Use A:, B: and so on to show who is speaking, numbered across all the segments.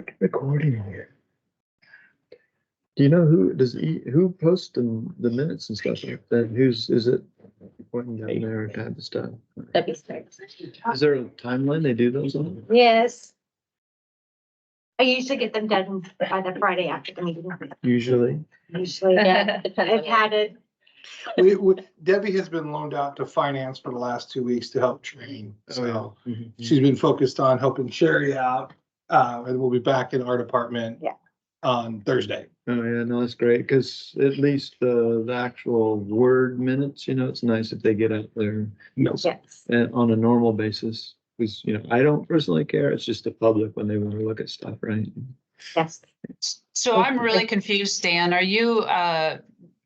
A: Start recording. Do you know who posts the minutes and stuff like that? Is it pointing down there type of stuff?
B: That'd be smart.
A: Is there a timeline they do those on?
B: Yes. I usually get them done by the Friday after the meeting.
A: Usually.
B: Yeah. I've had it.
C: Debbie has been loaned out to finance for the last 2 weeks to help train. So
A: Mhm.
C: she's been focused on helping Sherry out. And we'll be back in our department.
B: Yeah.
C: On Thursday.
A: Oh yeah, no, that's great because at least the actual word minutes, it's nice if they get out there
B: Yes.
A: and on a normal basis. Because I don't personally care. It's just the public when they want to look at stuff, right?
B: Yes.
D: So I'm really confused, Dan. Are you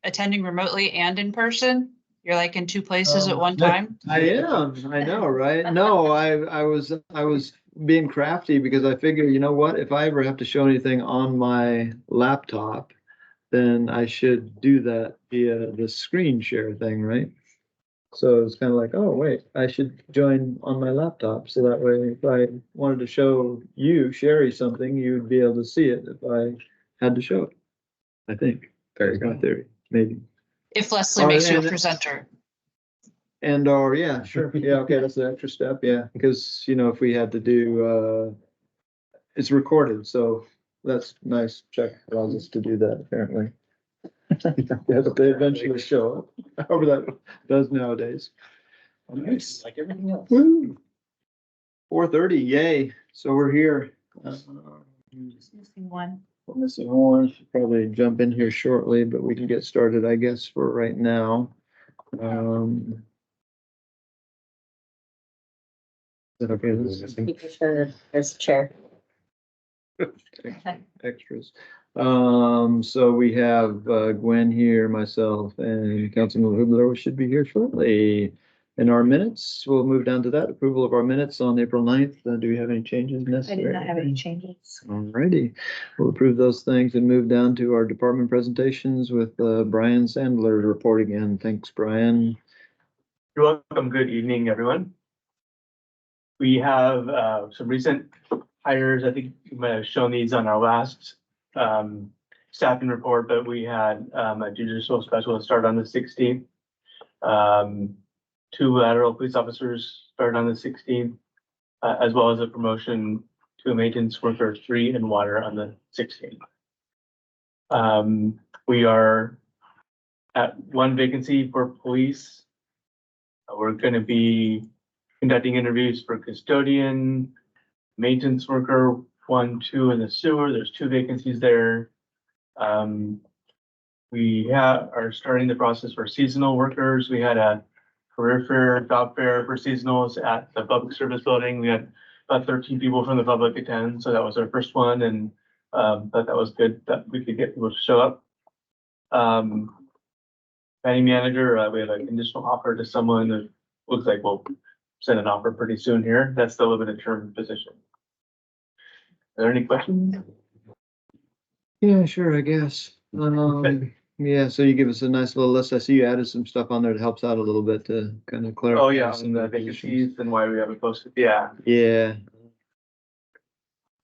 D: attending remotely and in person? You're like in two places at one time?
A: I am. I know, right? No, I was being crafty because I figure, you know what? If I ever have to show anything on my laptop, then I should do that via the screen share thing, right? So it's kind of like, oh wait, I should join on my laptop. So that way, if I wanted to show you, Sherry, something, you'd be able to see it if I had to show it. I think. That's my theory, maybe.
D: If Leslie makes you a presenter.
A: Or yeah, sure. Yeah, okay, that's the extra step, yeah. Because if we had to do it's recorded, so that's nice. Check allows us to do that apparently. Yeah, but they eventually show up. However that does nowadays.
C: Nice. Like everything else.
A: 4:30, yay. So we're here.
B: Missing one.
A: Missing one. Should probably jump in here shortly, but we can get started, I guess, for right now. Is that okay?
B: There's a chair.
A: Extras. So we have Gwen here, myself, and Councilman Hubler should be here shortly. In our minutes, we'll move down to that approval of our minutes on April 9th. Do we have any changes
B: I
A: necessary?
B: did not have any changes.
A: Alrighty, we'll approve those things and move down to our department presentations with Brian Sandler reporting in. Thanks, Brian.
E: You're welcome. Good evening, everyone. We have some recent hires. I think you might have shown these on our last staffing report, but we had a judicial specialist start on the 16th. 2 lateral police officers started on the 16th, as well as a promotion to a maintenance worker 3 in water on the 16th. We are at 1 vacancy for police. We're going to be conducting interviews for custodian, maintenance worker, 1, 2 in the sewer. There's 2 vacancies there. We are starting the process for seasonal workers. We had a career fair, job fair for seasonals at the public service building. We had about 13 people from the public attend, so that was our first one, and thought that was good that we could get people to show up. Planning manager, we have a conditional offer to someone that looks like we'll send an offer pretty soon here. That's the limited term position. Are there any questions?
A: Yeah, sure, I guess. Yeah, so you give us a nice little list. I see you added some stuff on there that helps out a little bit to kind of clarify.
E: Oh, yeah,
A: some
E: and the
A: of positions.
E: vacancies and why we haven't posted. Yeah.
A: Yeah,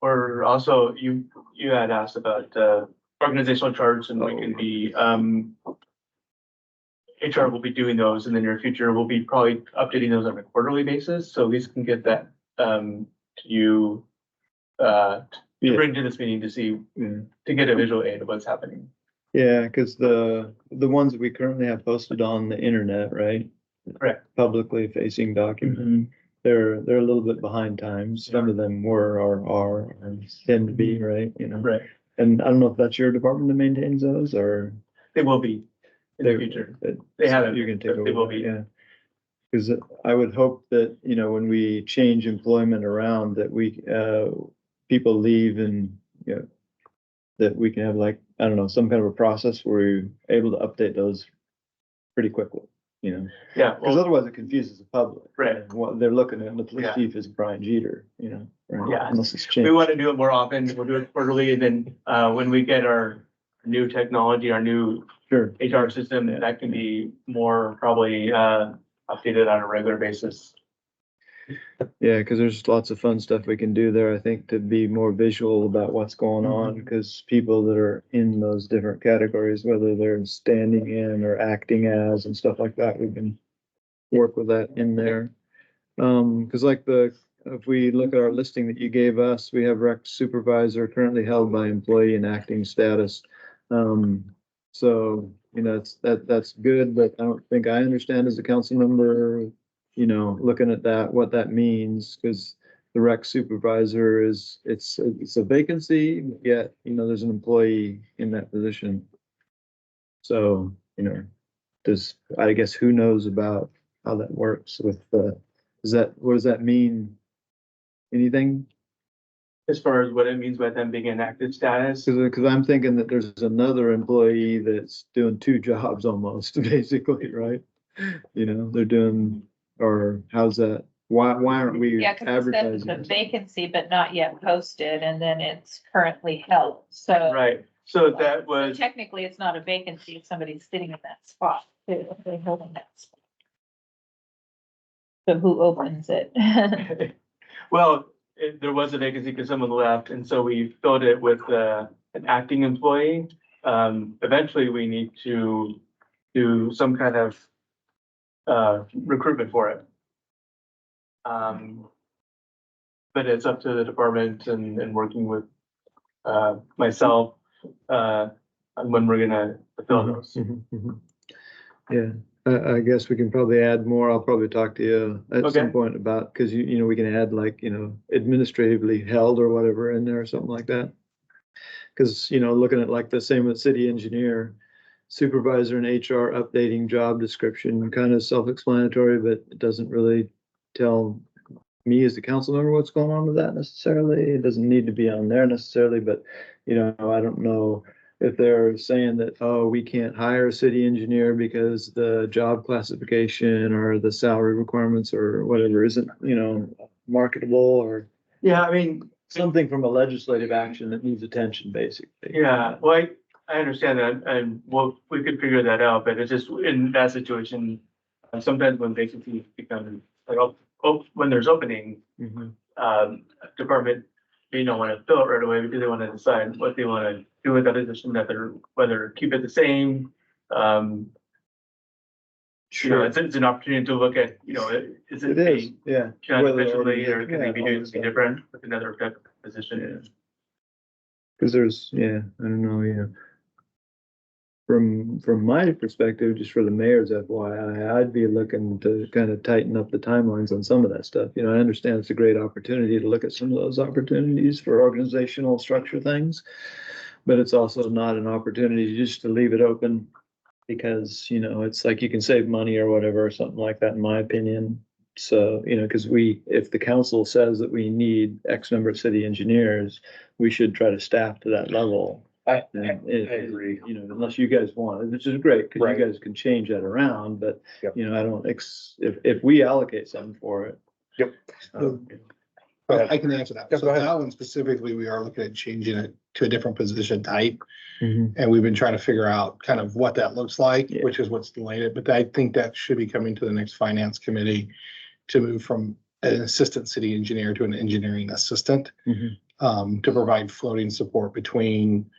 E: Or also, you had asked about organizational charts, and we can be HR will be doing those in the near future. We'll be probably updating those on a quarterly basis, so Lisa can get that to you to bring to this meeting to see to get a visual aid of what's happening.
A: yeah, because the ones that we currently have posted on the internet, right?
E: Correct.
A: Publicly facing documents. They're a little bit behind times. Some of them were or are or tend to be, right?
E: Right.
A: And I don't know if that's your department that maintains those or
E: They will be in the future. They haven't.
A: You can take over.
E: They will be.
A: Yeah. Because I would hope that, when we change employment around that we, people leave and, that we can have like, I don't know, some kind of a process where we're able to update those pretty quickly,
E: Yeah.
A: because
E: Well,
A: otherwise it confuses the public.
E: Right.
A: And what they're looking at, the police
E: Yeah.
A: chief is Brian Jeter, right?
E: Yeah.
A: Unless it's
E: we
A: changed.
E: want to do it more often. We'll do it quarterly, and then when we get our new technology, our new
A: Sure.
E: HR system, that can be more probably updated on a regular basis.
A: Yeah, because there's lots of fun stuff we can do there, I think, to be more visual about what's going on, because people that are in those different categories, whether they're standing in or acting as and stuff like that, we can work with that in there. Because like if we look at our listing that you gave us, we have rec supervisor currently held by employee in acting status. So, that's good, but I don't think I understand as a council member, looking at that, what that means, because the rec supervisor it's a vacancy, yet, there's an employee in that position. So, I guess who knows about how that works with, what does that mean? Anything?
E: As far as what it means by them being in active status.
A: Because I'm thinking that there's another employee that's doing two jobs almost, basically, right? They're doing, or how's that? Why aren't we
F: Yeah, because it's
A: advertising?
F: a vacancy, but not yet posted, and then it's currently held, so.
E: Right, so that
F: So
E: was,
F: technically, it's not a vacancy, if somebody's sitting in that spot, they're holding that spot. So who opens it?
E: well, there was a vacancy because someone left, and so we filled it with an acting employee. Eventually, we need to do some kind of recruitment for it. But it's up to the department and working with myself on when we're gonna fill those.
A: Yeah, I guess we can probably add more. I'll probably talk to you at some
E: Okay.
A: point about, because we can add like, administratively held or whatever in there or something like that. Because, looking at like the same with city engineer, supervisor and HR updating job description, kind of self-explanatory, but it doesn't really tell me as the council member what's going on with that necessarily. It doesn't need to be on there necessarily, but, I don't know if they're saying that, oh, we can't hire a city engineer because the job classification or the salary requirements or whatever isn't, marketable, or
E: Yeah, I mean,
A: something from a legislative action that needs attention, basically.
E: yeah, well, I understand that, and well, we could figure that out, but it's just in that situation, sometimes when vacancies become, like, when there's opening,
A: Mhm.
E: department may not want to fill it right away because they want to decide what they want to do with that position, whether keep it the same. It's an opportunity to look at, is
A: It
E: it
A: is,
E: paid
A: yeah.
E: kind of
A: Whether
E: efficiently, or
A: already-
E: can they be
A: yeah,
E: doing
A: all
E: something
A: that.
E: different with another type of position?
A: Because I don't know, from my perspective, just for the mayor's FYI, I'd be looking to kind of tighten up the timelines on some of that stuff. I understand it's a great opportunity to look at some of those opportunities for organizational structure things, but it's also not an opportunity just to leave it open because, it's like you can save money or whatever, or something like that, in my opinion. So, because if the council says that we need X number of city engineers, we should try to staff to that level.
G: I
A: Agree. Unless you guys want it, which is great, because
G: Right.
A: you guys can change that around, but,
G: Yep.
A: I don't, if we allocate something for it.
G: Yep.
A: um,
C: I can answer that.
G: Yeah,
C: So
G: go ahead.
C: that one specifically, we are looking at changing it to a different position type.
A: mhm.
C: And we've been trying to figure out kind of what that looks like,
A: Yeah.
C: which is what's delayed it. But I think that should be coming to the next finance committee to move from an assistant city engineer to an engineering assistant,
A: Mhm.
C: to provide floating support between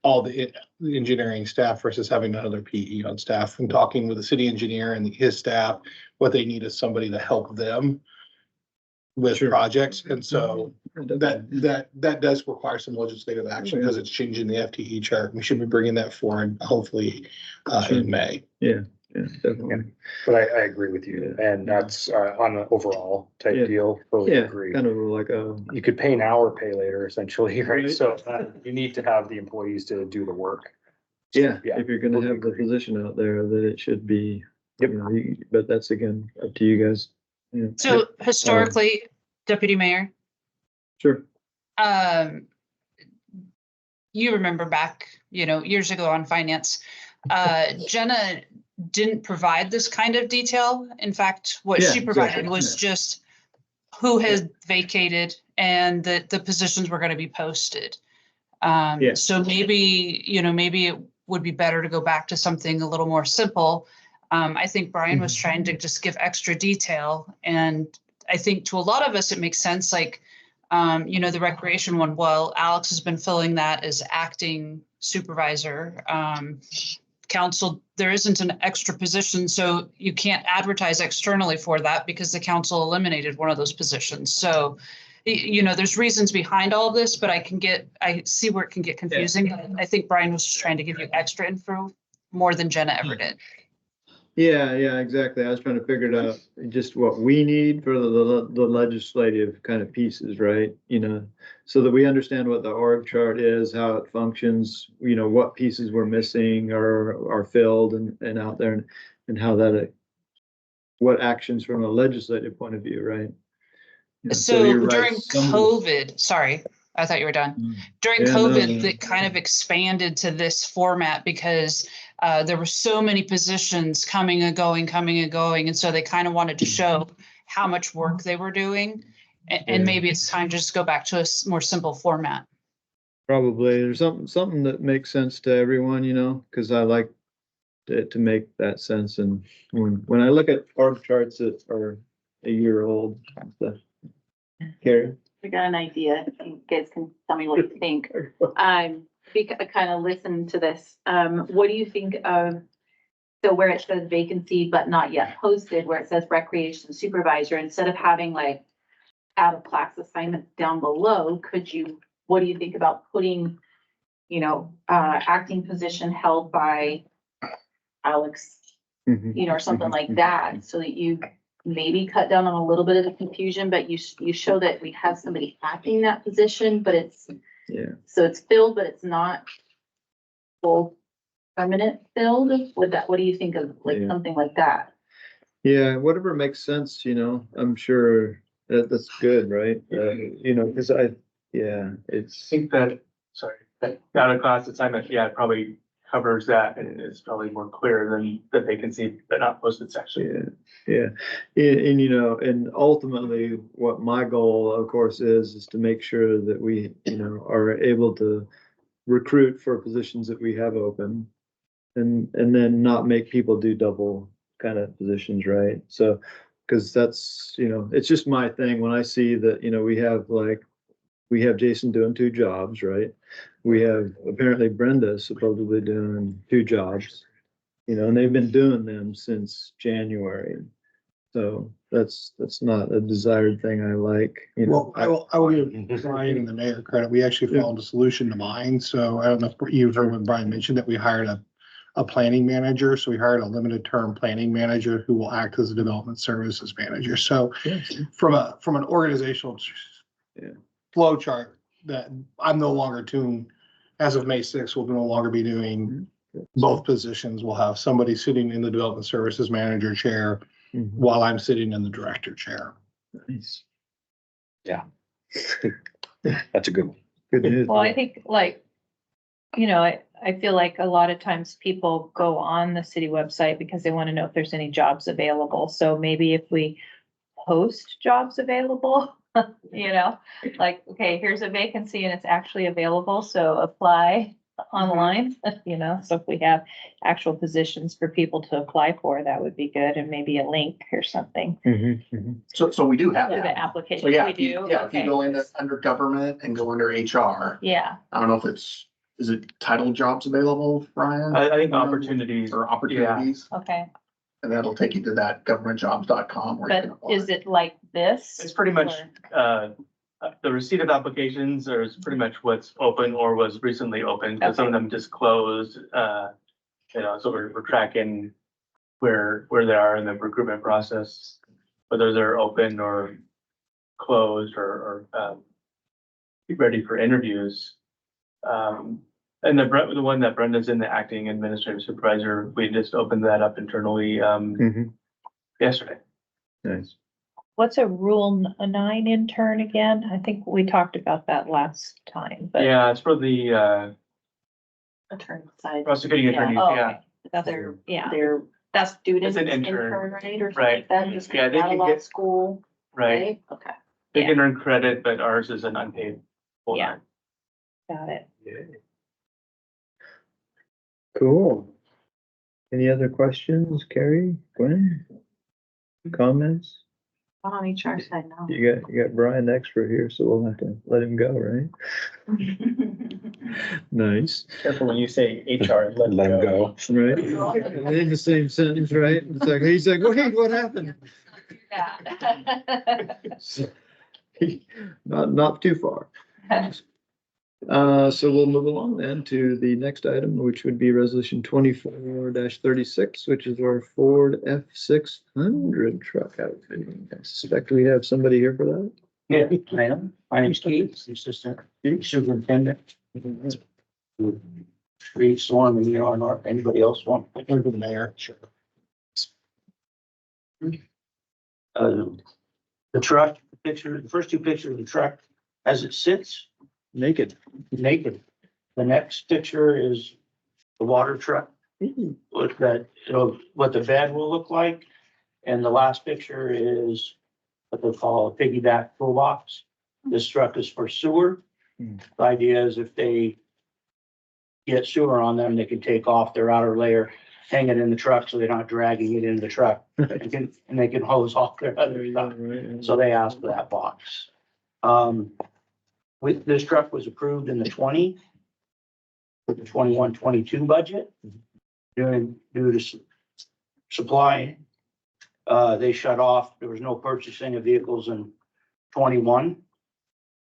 C: all the engineering staff versus having another PE on staff, and talking with the city engineer and his staff, what they need is somebody to help them with
A: Sure.
C: projects. And so
A: Definitely.
C: that does require some legislative action because it's changing the FTE chart. We should be bringing that forward hopefully
A: Sure.
C: in May.
A: Yeah, definitely.
G: But I agree with you, and that's on an overall
A: Yeah.
G: type deal, totally
A: Yeah,
G: agree.
A: kind of like
G: You could pay now or pay later, essentially, right?
A: Right.
G: So you need to have the employees to do the work.
A: yeah,
G: Yeah,
A: if you're gonna
G: totally
A: have the
G: agree.
A: position out there, that it should be,
G: Yep.
A: but that's again, up to you guys. Yeah.
D: So historically, Deputy Mayor,
A: Sure.
D: um, you remember back, years ago on finance, Jenna didn't provide this kind of detail. In fact, what
A: Yeah,
D: she provided
A: exactly,
D: was
A: yeah.
D: just who has vacated and that the positions were going to be posted.
A: Yeah.
D: So maybe it would be better to go back to something a little more simple. I think Brian was trying to just give extra detail, and I think to a lot of us, it makes sense, like, you know, the recreation one, well, Alex has been filling that as acting supervisor. Council, there isn't an extra position, so you can't advertise externally for that because the council eliminated one of those positions. So, you know, there's reasons behind all of this, but I see where it can get confusing. I think Brian was just trying to give you extra info more than Jenna ever did.
A: Yeah, exactly. I was trying to figure it out, just what we need for the legislative kind of pieces, right? You know, so that we understand what the org chart is, how it functions, you know, what pieces we're missing or are filled and out there, and how that, what actions from a legislative point of view, right? Yeah,
D: So
A: you're right,
D: during
A: some of the-
D: COVID, sorry, I thought you were done. During
A: Yeah, no,
D: COVID,
A: no.
D: that kind of expanded to this format because there were so many positions coming and going. And so they kind of wanted to show how much work they were doing. And
A: Yeah.
D: maybe it's time to just go back to a more simple format.
A: Probably there's something that makes sense to everyone, you know, because I like it to make that sense. And when I look at org charts that are a year old, stuff. Carrie?
H: I got an idea. You guys can tell me what you think. I kind of listened to this. What do you think of, so where it says vacancy but not yet posted, where it says recreation supervisor, instead of having like out of class assignments down below, what do you think about putting, you know, acting position held by Alex, you know, or something like that, so that you maybe cut down on a little bit of the confusion, but you show that we have somebody acting that position, but it's, so it's filled, but it's not full permanent filled. What do you think of like something like that?
A: Yeah, whatever makes sense, you know, I'm sure that's good, right? You know, because
E: I
A: it's,
E: think that, sorry, that out of class assignment, yeah, it probably covers that and it's probably more clear than the vacancy but not posted section.
A: yeah. And you know, and ultimately what my goal, of course, is to make sure that we, you know, are able to recruit for positions that we have open and then not make people do double kind of positions, right? So, because that's, you know, it's just my thing when I see that, you know, we have Jason doing 2 jobs, right? We have apparently Brenda supposedly doing 2 jobs, you know, and they've been doing them since January. So that's not a desired thing I like, you know.
C: Well, I will give Brian and the mayor credit. We actually found a solution to mine. So I don't know if you've heard when Brian mentioned that we hired a planning manager. So we hired a limited term planning manager who will act as a development services manager. So from an organizational flow chart, that I'm no longer doing, as of May 6th, we'll no longer be doing both positions. We'll have somebody sitting in the development services manager chair while I'm sitting in the director chair.
A: Nice.
G: Yeah. That's a good one.
A: Good news.
F: Well, I think like, you know, I feel like a lot of times people go on the city website because they want to know if there's any jobs available. So maybe if we post jobs available, you know, like, okay, here's a vacancy and it's actually available, so apply online, you know, so if we have actual positions for people to apply for, that would be good, and maybe a link or something.
I: So we do have
F: To the
I: that.
F: application,
I: So yeah,
F: we
I: if you,
F: do,
I: yeah, if you
F: okay.
I: go into under government and go under HR,
F: Yeah,
I: I don't know if is it titled jobs available, Brian?
E: I think opportunities.
I: Or opportunities,
F: okay,
I: and that'll take you to that governmentjobs.com. where you can
F: but
I: apply.
F: is it like this?
E: It's pretty much, the receipt of applications is pretty much what's open or was recently open, because some of them just closed, you know, so we're tracking where they are in the recruitment process, whether they're open or closed or ready for interviews. And the one that Brenda's in, the acting administrative supervisor, we just opened that up internally, yesterday.
A: Nice.
F: What's a Rule 9 intern again? I think we talked about that last time, but.
E: Yeah, it's for the,
H: Attorney side.
E: prosecuting attorneys,
F: Oh,
E: yeah.
F: okay. That's, yeah,
H: Their
F: that's
H: student
E: It's an intern.
H: right, or something
E: Right.
H: like that, just
E: Yeah, they
H: out
E: can
H: of law
E: get-
H: school,
E: Right,
H: right? Okay.
E: they can earn credit, but ours is an unpaid full
F: Yeah.
E: time.
F: got it.
A: Cool. Any other questions, Carrie, Gwen? Comments?
B: On HR side now.
A: You got Brian the expert here, so we'll have to let him go, right? Nice,
E: Careful when you say HR and
G: Let him go.
A: right? In the same sentence, right? It's like, he's like, wait, what happened? Not too far. So we'll move along then to the next item, which would be resolution 24-36, which is our Ford F600 truck outfitting. I suspect we have somebody here for that.
J: Yeah, I am. My name's Keith, Assistant Superintendent. Street storm and you or anybody else want?
C: Over the mayor. Sure.
J: The truck, the first two pictures of the truck as it sits
A: Naked.
J: naked. The next picture is the water truck. What what the bed will look like. And the last picture is what they call a piggyback toolbox. This truck is for sewer. The idea is if they get sewer on them, they can take off their outer layer, hang it in the truck so they're not dragging it in the truck. And they can hose off their other stuff. So they asked for that box. This truck was approved in the 21-22 budget. Due to supply, they shut off. There was no purchasing of vehicles in 21.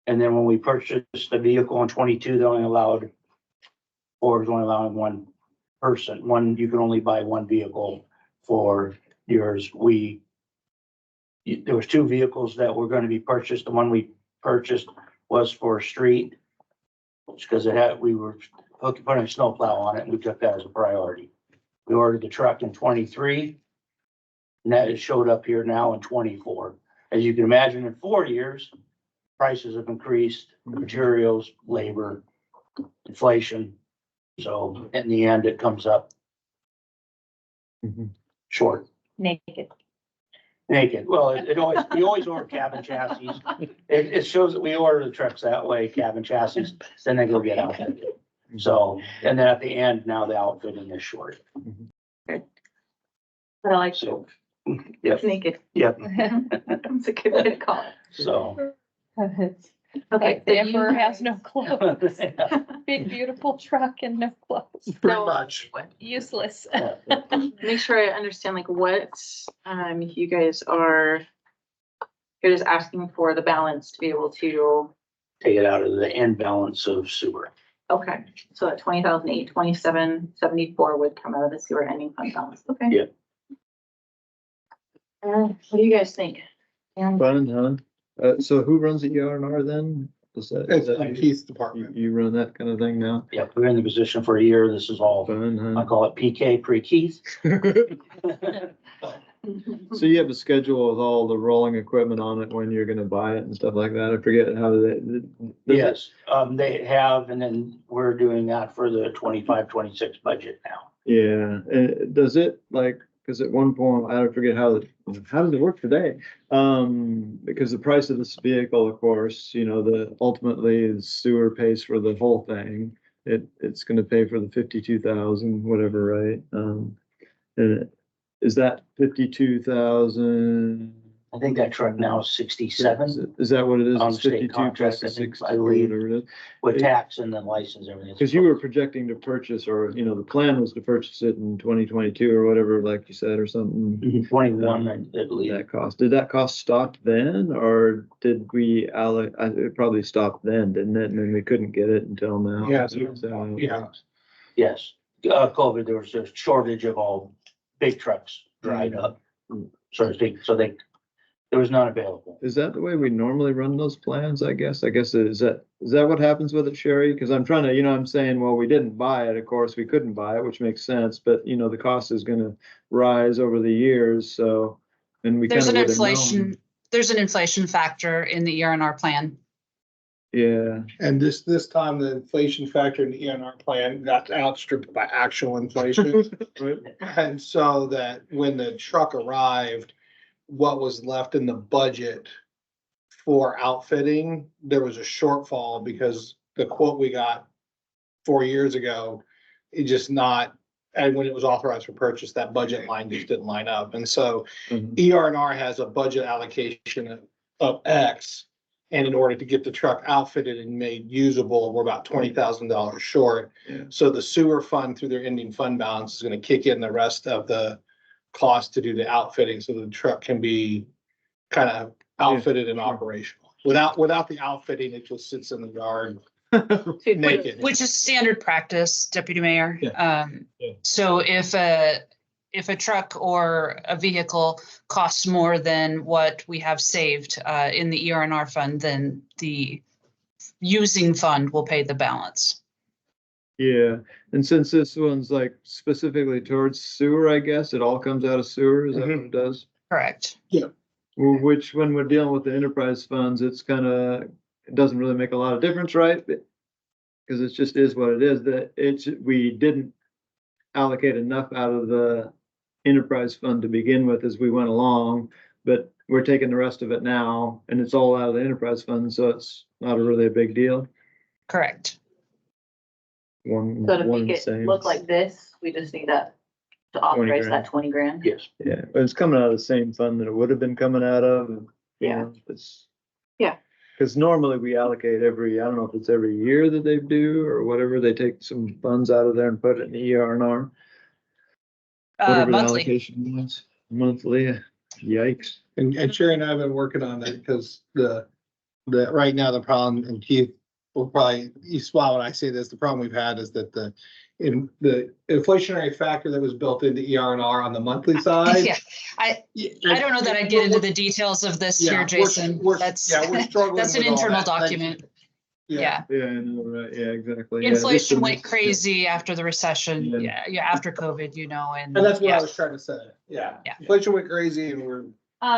J: And then when we purchased the vehicle in 22, they only allowed, or was only allowing one person. You can only buy one vehicle for yours. There was two vehicles that were going to be purchased. The one we purchased was for street. Because we were putting a snowplow on it and we took that as a priority. We ordered the truck in 23. And that has showed up here now in 24. As you can imagine, in 4 years, prices have increased, materials, labor, inflation. So in the end, it comes up short.
F: Naked.
J: Naked. Well, we always order cabin chassis. It shows that we order the trucks that way, cabin chassis, then they go get outfitted. So, and then at the end, now the outfitting is short.
B: But I like
J: So, yep,
B: naked.
J: yep.
B: That's a good way to call it.
J: So.
B: Okay.
F: The emperor has no clothes. Big, beautiful truck and no clothes.
C: Pretty much.
F: Useless.
B: Make sure I understand like what, you guys are, you're just asking for the balance to be able to,
J: Take it out of the end balance of sewer.
B: okay, so that 20,827.74 would come out of the sewer ending fund balance, okay?
J: Yeah.
B: What do you guys think?
A: Fun, huh? So who runs the ER&R then? Is that
C: It's
A: you?
C: Keith's department.
A: You run that kind of thing now?
J: Yep, we're in the position for a year. This is all,
A: Fun,
J: I
A: huh?
J: call it PK, pre-Keith.
A: So you have a schedule with all the rolling equipment on it when you're gonna buy it and stuff like that? I forget how they.
J: Yes, they have, and then we're doing that for the 25-26 budget now.
A: Yeah, and does it like, cause at one point, I forget how does it work today? Because the price of this vehicle, of course, ultimately the sewer pays for the whole thing. It's gonna pay for the 52,000, whatever, right? And is that 52,000?
J: I think that truck now is 67
A: Is that what it is?
J: On
A: It's
J: state
A: 52
J: contract,
A: plus the
J: I think,
A: 60,
J: I believe.
A: whatever it is.
J: with tax and then license, everything.
A: Because you were projecting to purchase, or, the plan was to purchase it in 2022 or whatever, like you said, or something.
J: 21, I believe.
A: That cost, did that cost stop then, or did we it probably stopped then, didn't it? And then we couldn't get it until now.
C: Yeah,
A: So,
C: yeah.
J: Yes, COVID, there was a shortage of all big trucks dried up, so to speak, so there was none available.
A: Is that the way we normally run those plans, I guess? Is that what happens with it, Sherry? Because I'm trying to, I'm saying, well, we didn't buy it, of course, we couldn't buy it, which makes sense, but the cost is gonna rise over the years, so. And we kind
D: There's
A: of
D: an
A: would have known.
D: there's an inflation factor in the ER&R plan.
A: Yeah,
C: And this time, the inflation factor in the ENR plan got outstripped by actual inflation.
A: right.
C: And so that when the truck arrived, what was left in the budget for outfitting, there was a shortfall because the quote we got 4 years ago is just not and when it was authorized for purchase, that budget line just didn't line up. And so
A: Mhm.
C: ER&R has a budget allocation of X. And in order to get the truck outfitted and made usable, we're about $20,000 short.
A: Yeah.
C: So the sewer fund through their ending fund balance is gonna kick in the rest of the cost to do the outfitting, so the truck can be kind of outfitted and operational. Without the outfitting, it just sits in the yard naked.
D: Which is standard practice, Deputy Mayor.
A: Yeah.
D: So if a truck or a vehicle costs more than what we have saved in the ER&R fund, then the using fund will pay the balance.
A: Yeah, and since this one's like specifically towards sewer, I guess, it all comes out of sewer, is that what it does?
D: Correct.
A: Well, which, when we're dealing with the enterprise funds, it's it doesn't really make a lot of difference, right? Because it just is what it is, that we didn't allocate enough out of the enterprise fund to begin with as we went along, but we're taking the rest of it now, and it's all out of the enterprise fund, so it's not really a big deal.
D: Correct.
H: So to
A: One
H: make
A: and the
H: it
A: same.
H: look like this, we just need to authorize that 20 grand.
J: Yes.
A: Yeah, but it's coming out of the same fund that it would have been coming out of. And, you
H: Yeah.
A: know, it's.
H: Yeah.
A: Because normally we allocate I don't know if it's every year that they do or whatever, they take some funds out of there and put it in the ER&R. Whatever the
D: Monthly.
A: allocation was, monthly, yikes.
C: And Sherry and I have been working on that because right now the problem, and Keith will probably, you smile when I say this, the problem we've had is that the inflationary factor that was built into ER&R on the monthly side.
D: Yeah, I don't know that I'd get into the details of this here, Jason.
C: We're
D: That's
C: struggling.
D: that's an
C: with all
D: internal
C: that. Thank you.
D: document. Yeah.
A: Yeah, I know, right, yeah, exactly. Yeah,
D: Inflation
A: just
D: went crazy after the recession.
A: Yeah.
D: Yeah, after COVID, and
C: And that's what
D: yeah.
C: I was trying to say. Yeah.
D: Yeah.
C: Inflation went crazy and we're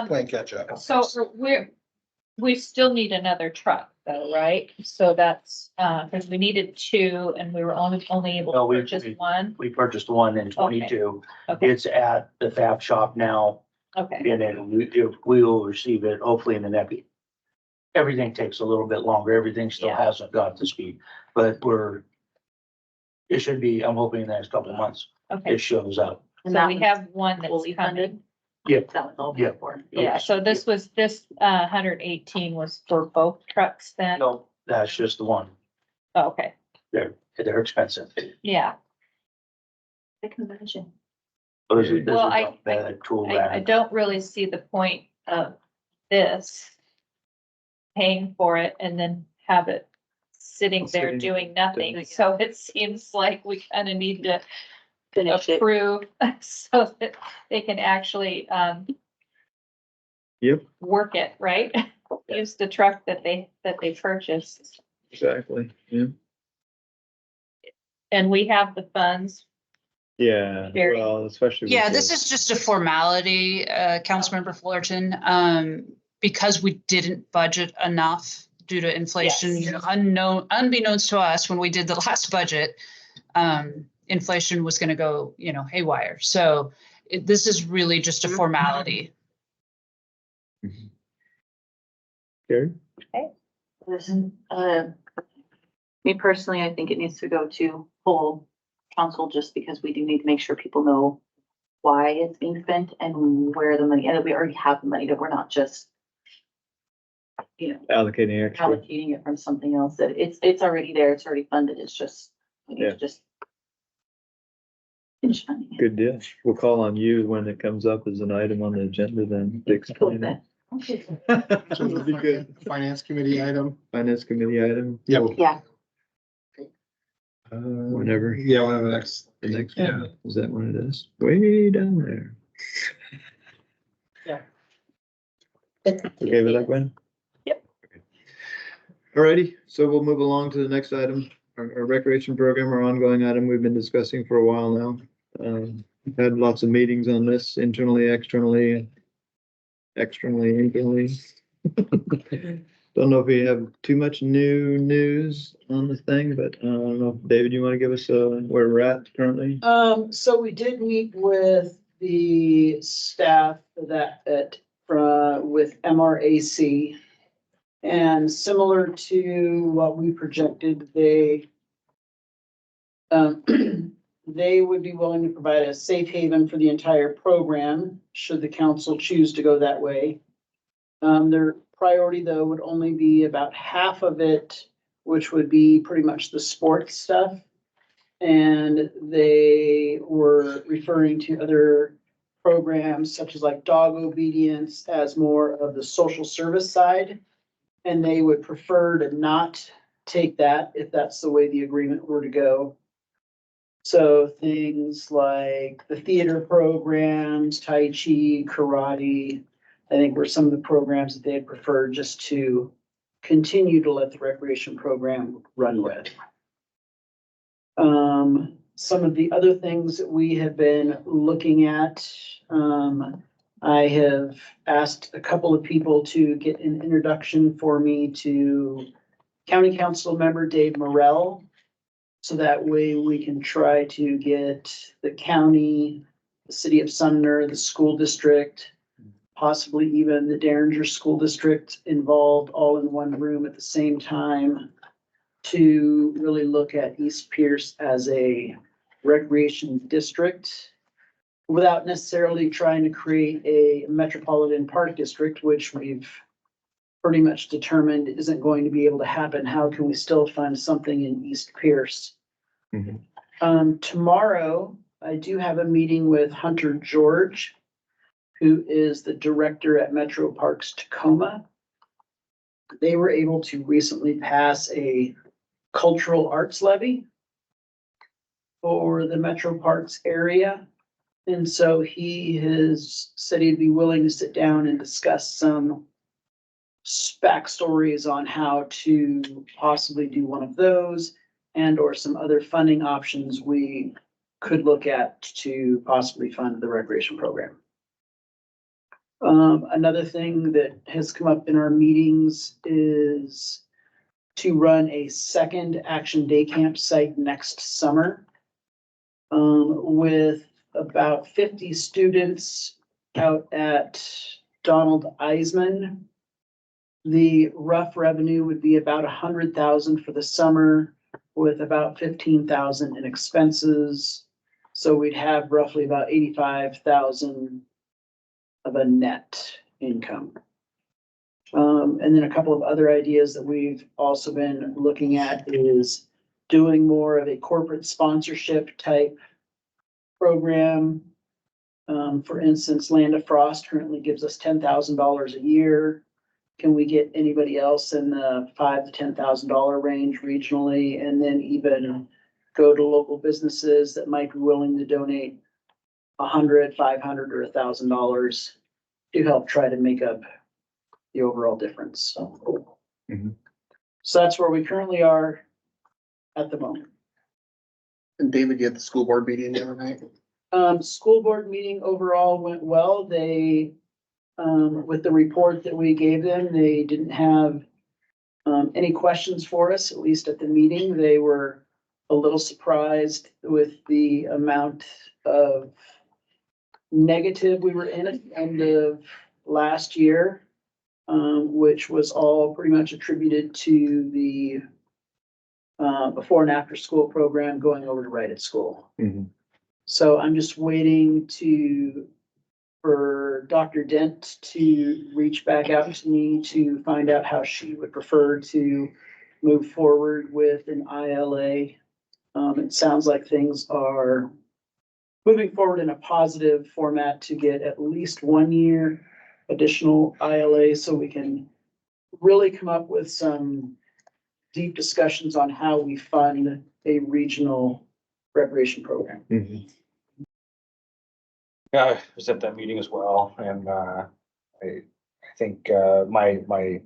C: playing catch up.
F: So we still need another truck though, right? So that's, because we needed two and we were only able
J: No,
F: to
J: we-
F: purchase one.
J: We purchased one in 22.
F: Okay,
J: It's at the fab shop now,
F: okay,
J: and then we will receive it hopefully in the next. Everything takes a little bit longer. Everything still
F: Yeah.
J: hasn't got to speed, but it should be, I'm hoping in the next couple of months,
F: okay.
J: it shows up.
H: And
F: So
H: that
F: we
H: one's
F: have one
H: fully
F: that's coming.
H: funded.
J: Yep.
H: That was all
J: Yep.
H: paid for.
F: Yeah, so this 118 was for both trucks then?
J: No, that's just the one.
F: Oh, okay,
J: They're expensive.
F: yeah.
H: The convention.
J: Those are
F: Well,
J: a bad tool
F: I
J: bag.
F: don't really see the point of this. Paying for it and then have it sitting there
A: Sitting.
F: doing nothing. So it seems like we kind of need to
H: Finish it.
F: approve so that they can actually,
A: Yep,
F: work it, right? Use the truck that they purchased.
A: exactly, yeah.
F: And we have the funds.
A: Yeah,
F: Very-
A: well, especially. with
D: Yeah,
A: the-
D: this is just a formality, Councilmember Fullerton, because we didn't budget enough due to inflation,
F: Yes.
D: unbeknownst to us, when we did the last budget, inflation was gonna go, haywire. So this is really just a formality.
A: Gary?
H: Listen, me personally, I think it needs to go to full council just because we do need to make sure people know why it's being spent and where the money, and that we already have the money, that we're not just
A: Allocating extra.
H: allocating it from something else, that it's already there, it's already funded, it's just, we need
A: Yeah.
H: to just finish funding it.
A: Good deal. We'll call on you when it comes up as an item on the agenda then to explain it.
H: Okay.
C: So
A: That'd be good.
C: the finance committee item.
A: Finance committee item.
C: Yep.
H: Yeah,
A: Whenever.
C: Yeah, one of the next.
A: The next
C: Yeah.
A: one. Is that when it is? Way down there.
F: Yeah.
A: Okay with that, Gwen?
F: Yep.
A: Alrighty, so we'll move along to the next item, our recreation program, our ongoing item we've been discussing for a while now. We've had lots of meetings on this internally, externally, internally. Don't know if we have too much new news on the thing, but I don't know. David, you want to give us where we're at currently?
K: So we did meet with the staff with MRAC. And similar to what we projected, they they would be willing to provide a safe haven for the entire program, should the council choose to go that way. Their priority, though, would only be about half of it, which would be pretty much the sports stuff. And they were referring to other programs such as like dog obedience as more of the social service side. And they would prefer to not take that if that's the way the agreement were to go. So things like the theater programs, Tai Chi, karate, I think were some of the programs that they'd prefer just to continue to let the recreation program run with. Some of the other things that we have been looking at, I have asked a couple of people to get an introduction for me to County Council member Dave Morrell. So that way we can try to get the county, the city of Sumner, the school district, possibly even the Derringer School District involved all in one room at the same time to really look at East Pierce as a recreation district without necessarily trying to create a metropolitan park district, which we've pretty much determined isn't going to be able to happen. How can we still find something in East Pierce? Tomorrow, I do have a meeting with Hunter George, who is the director at Metro Parks Tacoma. They were able to recently pass a cultural arts levy for the Metro Parks area. And so he has said he'd be willing to sit down and discuss some backstories on how to possibly do one of those and or some other funding options we could look at to possibly fund the recreation program. Another thing that has come up in our meetings is to run a second Action Day Camp site next summer with about 50 students out at Donald Eisman. The rough revenue would be about 100,000 for the summer with about 15,000 in expenses. So we'd have roughly about 85,000 of a net income. And then a couple of other ideas that we've also been looking at is doing more of a corporate sponsorship type program. For instance, Land of Frost currently gives us $10,000 a year. Can we get anybody else in the $5,000 to $10,000 range regionally, and then even go to local businesses that might be willing to donate $100, $500, or $1,000 to help try to make up the overall difference. So, So that's where we currently are at the moment.
I: And David, you had the school board meeting the other night?
K: School board meeting overall went well. They, with the report that we gave them, they didn't have any questions for us, at least at the meeting. They were a little surprised with the amount of negative we were in at the end of last year, which was all pretty much attributed to the before and after school program going over to Right at School. So I'm just waiting for Dr. Dent to reach back out to me to find out how she would prefer to move forward with an ILA. It sounds like things are moving forward in a positive format to get at least 1 year additional ILA so we can really come up with some deep discussions on how we fund a regional recreation program.
G: Yeah, I was at that meeting as well, and I think my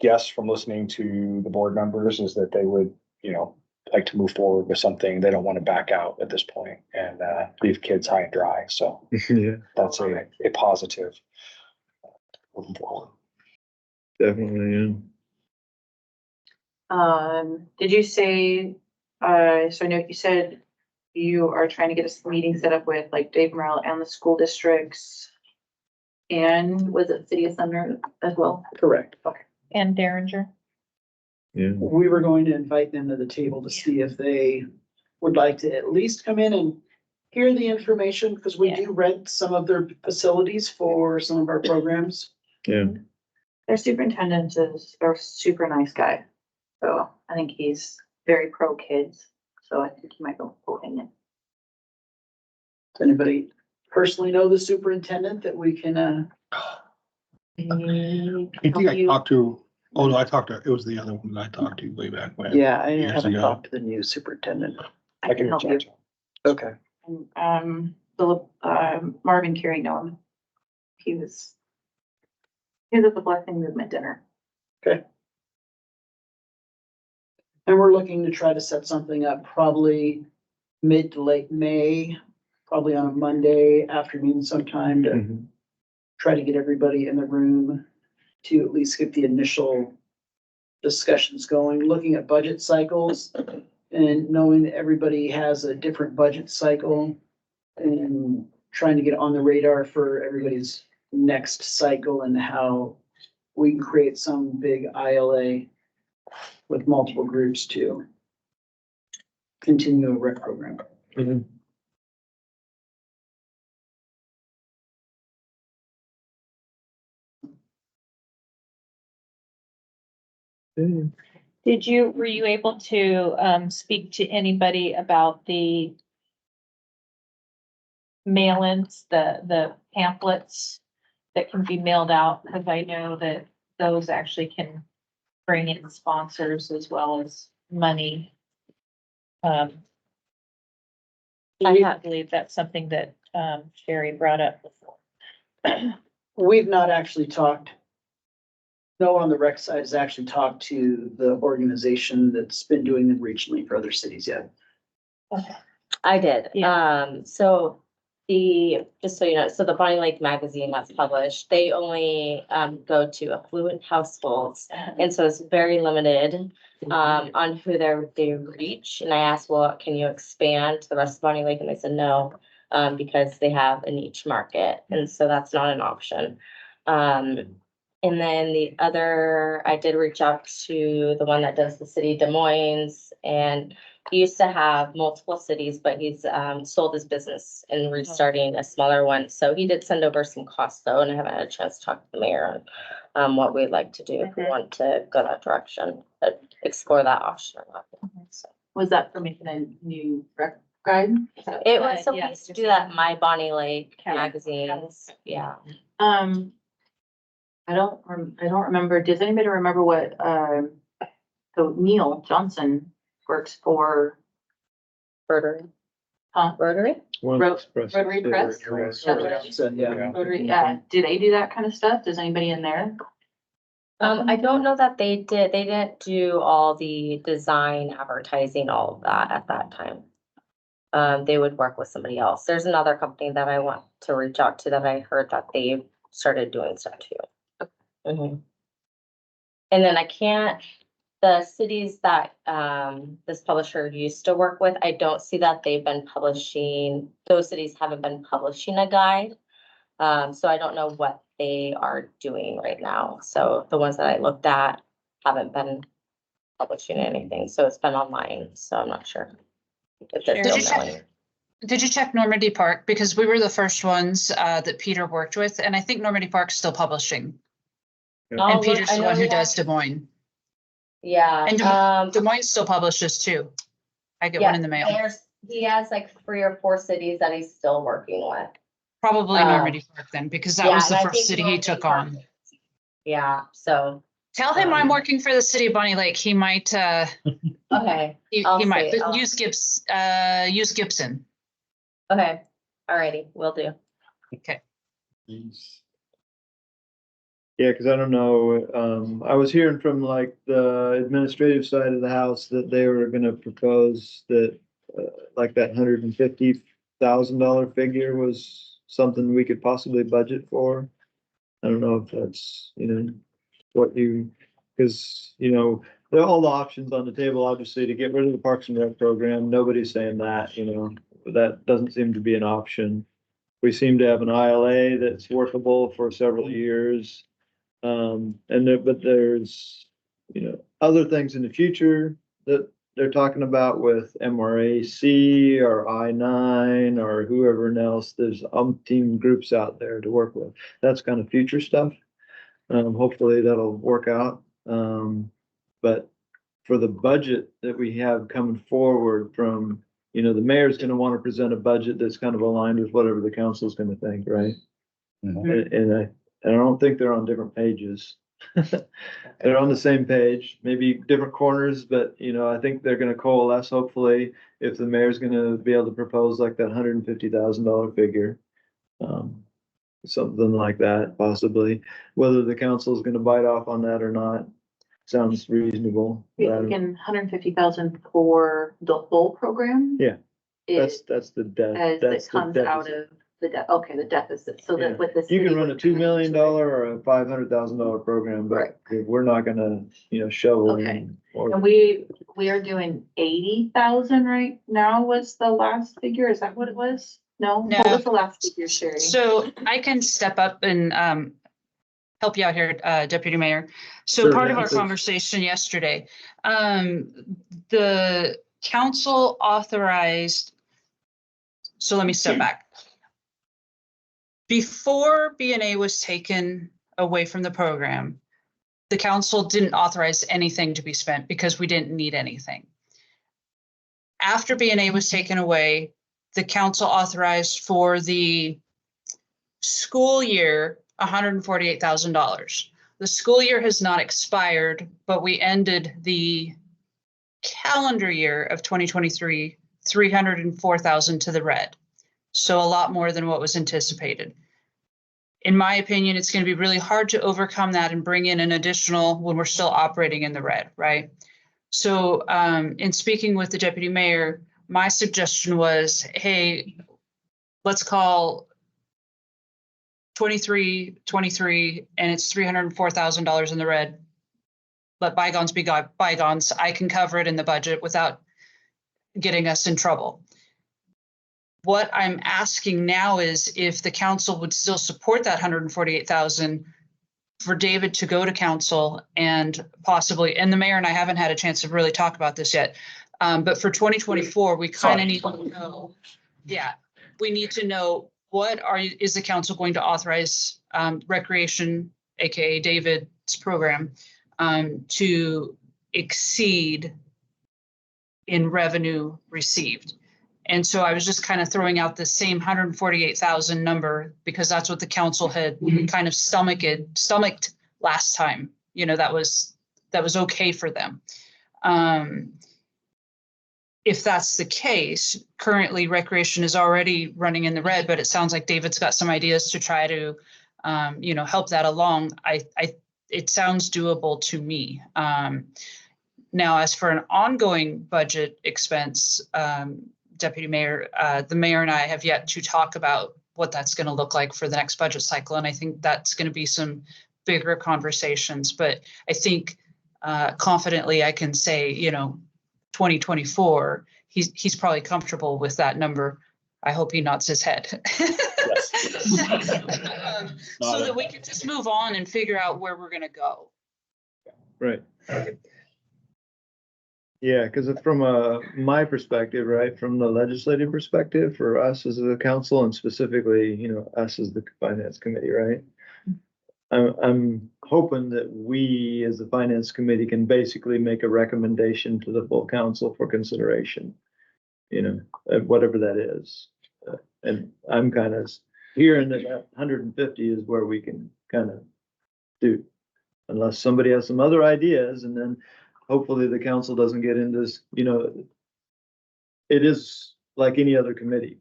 G: guess from listening to the board members is that they would, like to move forward with something. They don't want to back out at this point and leave kids high and dry. So
A: Yeah,
G: that's a positive moving forward.
A: definitely.
B: Did you say, so I know you said you are trying to get a meeting set up with like Dave Morrell and the school districts. And was it City of Sumner as well?
K: Correct.
F: And Derringer.
A: Yeah.
K: We were going to invite them to the table to see if they would like to at least come in and hear the information, because we
F: Yeah.
K: do rent some of their facilities for some of our programs.
A: Yeah.
B: Their superintendent is a super nice guy. So I think he's very pro kids. So I think you might go for him.
K: Does anybody personally know the superintendent that we can,
C: I think I talked to, oh, no, I talked to, it was the other one that I talked to way back when.
K: yeah, I
C: Years
K: haven't
C: ago.
K: talked to the new superintendent.
B: I can help you.
K: Okay.
B: And, Philip, Marvin Carey know him. He was at the Blessing Movement dinner.
K: And we're looking to try to set something up probably mid to late May, probably on a Monday afternoon sometime to
A: Mhm.
K: try to get everybody in the room to at least get the initial discussions going, looking at budget cycles and knowing that everybody has a different budget cycle and trying to get on the radar for everybody's next cycle and how we can create some big ILA with multiple groups to continue a rec program.
A: Mhm. Yeah.
F: Were you able to, speak to anybody about the mail-ins, the pamphlets that can be mailed out? Because I know that those actually can bring in sponsors as well as money. I believe that's something that, Sherry brought up before.
K: We've not actually talked. No one on the rec side has actually talked to the organization that's been doing them regionally for other cities yet.
L: I did.
F: Yeah.
L: So just so you know, so the Bonney Lake magazine that's published, they only go to affluent households. And so it's very limited on who they reach. And I asked, well, can you expand to the rest of Bonney Lake? And they said no, because they have a niche market. And so that's not an option. And then the other, I did reach out to the one that does the city Des Moines, and he used to have multiple cities, but he's sold his business and restarting a smaller one. So he did send over some costs though, and I haven't had a chance to talk to the mayor on what we'd like to do if we want to go that direction, but explore that option or not. So
B: Was that for making a new rec guide?
L: it was, so we
F: yeah,
L: used to do that, My Bonney Lake magazines, yeah.
B: I don't remember. Does anybody remember what, so Neil Johnson works for,
L: Rotary.
B: Huh?
L: Rotary?
A: One
B: Ro-
A: express-
B: Rotary Press?
K: So, yeah.
B: Rotary, do they do that kind of stuff? Does anybody in there?
L: I don't know that they didn't do all the design, advertising, all of that at that time. They would work with somebody else. There's another company that I want to reach out to that I heard that they started doing stuff too. Mhm. And then the cities that, this publisher used to work with, I don't see that they've been publishing, those cities haven't been publishing a guide. So I don't know what they are doing right now. So the ones that I looked at haven't been publishing anything, so it's been online, so I'm not sure. If they're
D: Did
L: still
D: you
L: mailing.
D: Did you check Normandy Park? Because we were the first ones that Peter worked with, and I think Normandy Park's still publishing.
L: I'll
D: And
L: look-
D: Peter's
L: I
D: the
L: know
D: one who
L: they
D: does
L: have-
D: Des Moines.
L: Yeah,
D: And Des Moines still publishes too. I get one in the mail.
L: he has like 3 or 4 cities that he's still working with.
D: Probably Normandy Park then, because that
L: Yeah,
D: was the
L: and I
D: first
L: think
D: city he
L: Normandy
D: took
L: Park-
D: on.
L: Yeah, so,
D: Tell him I'm working for the city of Bonney Lake. He might,
L: okay,
D: he
L: I'll
D: might,
L: say,
D: but use Gibson.
L: okay, alrighty, will do.
D: Okay.
A: Yeah, because I don't know, I was hearing from like the administrative side of the house that they were gonna propose that, like that $150,000 figure was something we could possibly budget for. I don't know if that's, what because, there are all the options on the table, obviously, to get rid of the Parks and Rec program. Nobody's saying that, that doesn't seem to be an option. We seem to have an ILA that's workable for several years. But there's, other things in the future that they're talking about with MRAC or I-9 or whoever else, there's umpteen groups out there to work with. That's kind of future stuff. Hopefully that'll work out. But for the budget that we have coming forward from, you know, the mayor's gonna want to present a budget that's kind of aligned with whatever the council's gonna think, right? And I don't think they're on different pages. They're on the same page, maybe different corners, but you know, I think they're gonna coalesce hopefully if the mayor's gonna be able to propose like that $150,000 figure. Something like that, possibly. Whether the council is gonna bite off on that or not, sounds reasonable.
B: We're thinking 150,000 for the whole program?
A: Yeah,
B: Is,
A: That's the debt.
B: as
A: That's
B: it
A: the
B: comes out
A: deficit.
B: of the the deficit, so
A: Yeah.
B: that with the.
A: You can
B: city
A: run a
B: would
A: $2
B: come
A: million
B: into it.
A: or a $500,000 program,
B: Right.
A: but we're not gonna, you know, shovel
B: Okay.
A: in. Or,
B: And we are doing 80,000 right now was the last figure, is that what it was? No, what
D: No.
B: was the last figure, Sherry?
D: So I can step up and help you out here, Deputy Mayor. So
A: Sure,
D: part of
A: yeah,
D: our
A: please.
D: conversation yesterday, the council authorized, so let me step back. Before B&A was taken away from the program, the council didn't authorize anything to be spent because we didn't need anything. After B&A was taken away, the council authorized for the school year $148,000. The school year has not expired, but we ended the calendar year of 2023, 304,000 to the red. So a lot more than what was anticipated. In my opinion, it's going to be really hard to overcome that and bring in an additional when we're still operating in the red, right? So in speaking with the deputy mayor, my suggestion was, hey, let's call 23, and it's $304,000 in the red. Let bygones be bygones. I can cover it in the budget without getting us in trouble. What I'm asking now is if the council would still support that 148,000 for David to go to council and possibly, and the mayor and I haven't had a chance to really talk about this yet. But for 2024, we kind of need to know, yeah, we need to know is the council going to authorize recreation, AKA David's program, to exceed in revenue received. And so I was just kind of throwing out the same 148,000 number because that's what the council had kind of stomached last time. You know, that was okay for them. If that's the case, currently recreation is already running in the red, but it sounds like David's got some ideas to try to, you know, help that along. It sounds doable to me. Now, as for an ongoing budget expense, Deputy Mayor, the mayor and I have yet to talk about what that's going to look like for the next budget cycle. And I think that's going to be some bigger conversations. But I think confidently I can say, you know, 2024, he's probably comfortable with that number. I hope he nods his head. So that we can just move on and figure out where we're going to go.
A: Right. Yeah, because from my perspective, right, from the legislative perspective, for us as a council and specifically, you know, us as the finance committee, right? I'm hoping that we as the finance committee can basically make a recommendation to the full council for consideration, you know, whatever that is. And I'm kind of hearing that 150 is where we can kind of do, unless somebody has some other ideas, and then hopefully the council doesn't get into this, you know, it is like any other committee.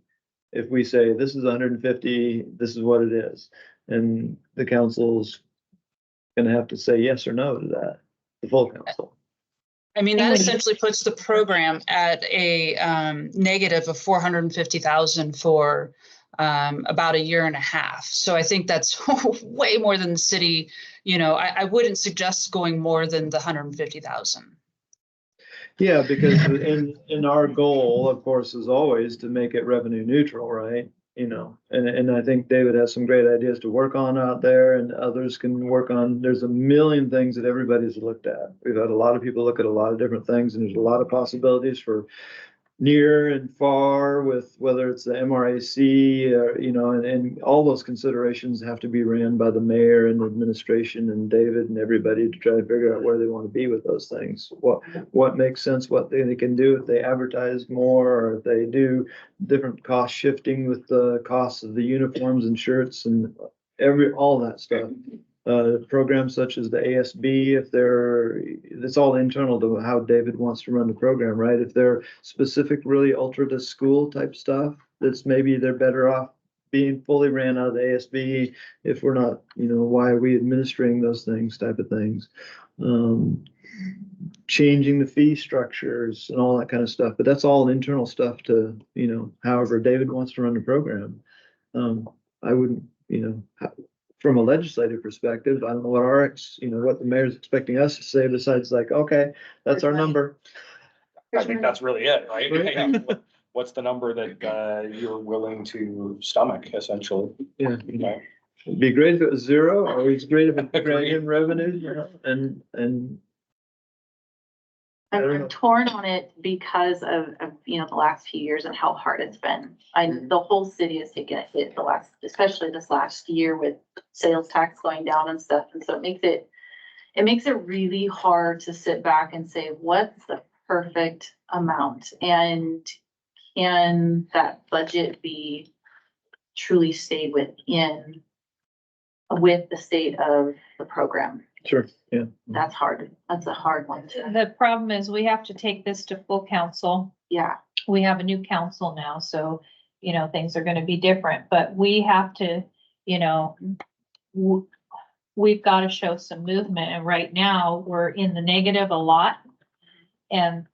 A: If we say this is 150, this is what it is, and the council's gonna have to say yes or no to that, the full council.
D: I mean, that essentially puts the program at a negative of 450,000 for about a year and a half. So I think that's way more than the city. You know, I wouldn't suggest going more than the 150,000.
A: Yeah, because in our goal, of course, is always to make it revenue neutral, right? you know, and I think David has some great ideas to work on out there and others can work on. There's a million things that everybody's looked at. We've had a lot of people look at a lot of different things and there's a lot of possibilities for near and far with whether it's the MRAC or, you know, and all those considerations have to be ran by the mayor and the administration and David and everybody to try to figure out where they want to be with those things. What makes sense, what they can do if they advertise more or if they do different cost shifting with the costs of the uniforms and shirts and all that stuff. Programs such as the ASB, if it's all internal to how David wants to run the program, right? If they're specific, really ultra to school type stuff, that's maybe they're better off being fully ran out of the ASB. If we're not, you know, why are we administering those things type of things? Changing the fee structures and all that kind of stuff, but that's all internal stuff to, you know, however David wants to run the program. I wouldn't, you know, from a legislative perspective, I don't know what the mayor's expecting us to say besides like, okay, that's our number.
G: I think that's really it,
A: Right.
G: right? What's the number that you're willing to stomach essentially?
A: Yeah.
G: Okay.
A: It'd be great if it was zero, or it's great if it's
G: Agreed.
A: in revenue, you know, and I don't know.
B: I'm torn on it because of, you know, the last few years and how hard it's been. The whole city has taken a hit especially this last year with sales tax going down and stuff. And so it makes it really hard to sit back and say, what's the perfect amount? And can that budget be truly stayed within with the state of the program?
A: Sure, yeah.
B: That's hard. That's a hard one to,
F: The problem is we have to take this to full council.
B: yeah.
F: We have a new council now, so, you know, things are gonna be different, but we have to, you know, we've got to show some movement, and right now, we're in the negative a lot. And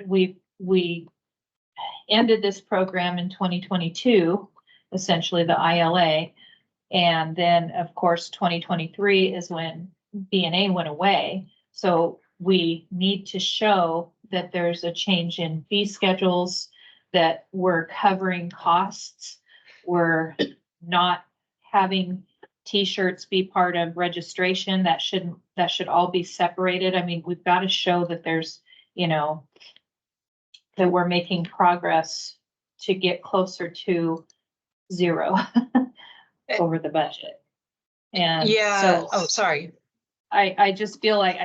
F: we ended this program in 2022, essentially the ILA. And then, of course, 2023 is when BNA went away. So we need to show that there's a change in fee schedules, that we're covering costs. We're not having T-shirts be part of registration. That should all be separated. I mean, we've got to show that there's, you know, that we're making progress to get closer to zero over the budget. And
D: Yeah,
F: so
D: oh, sorry.
F: I just feel like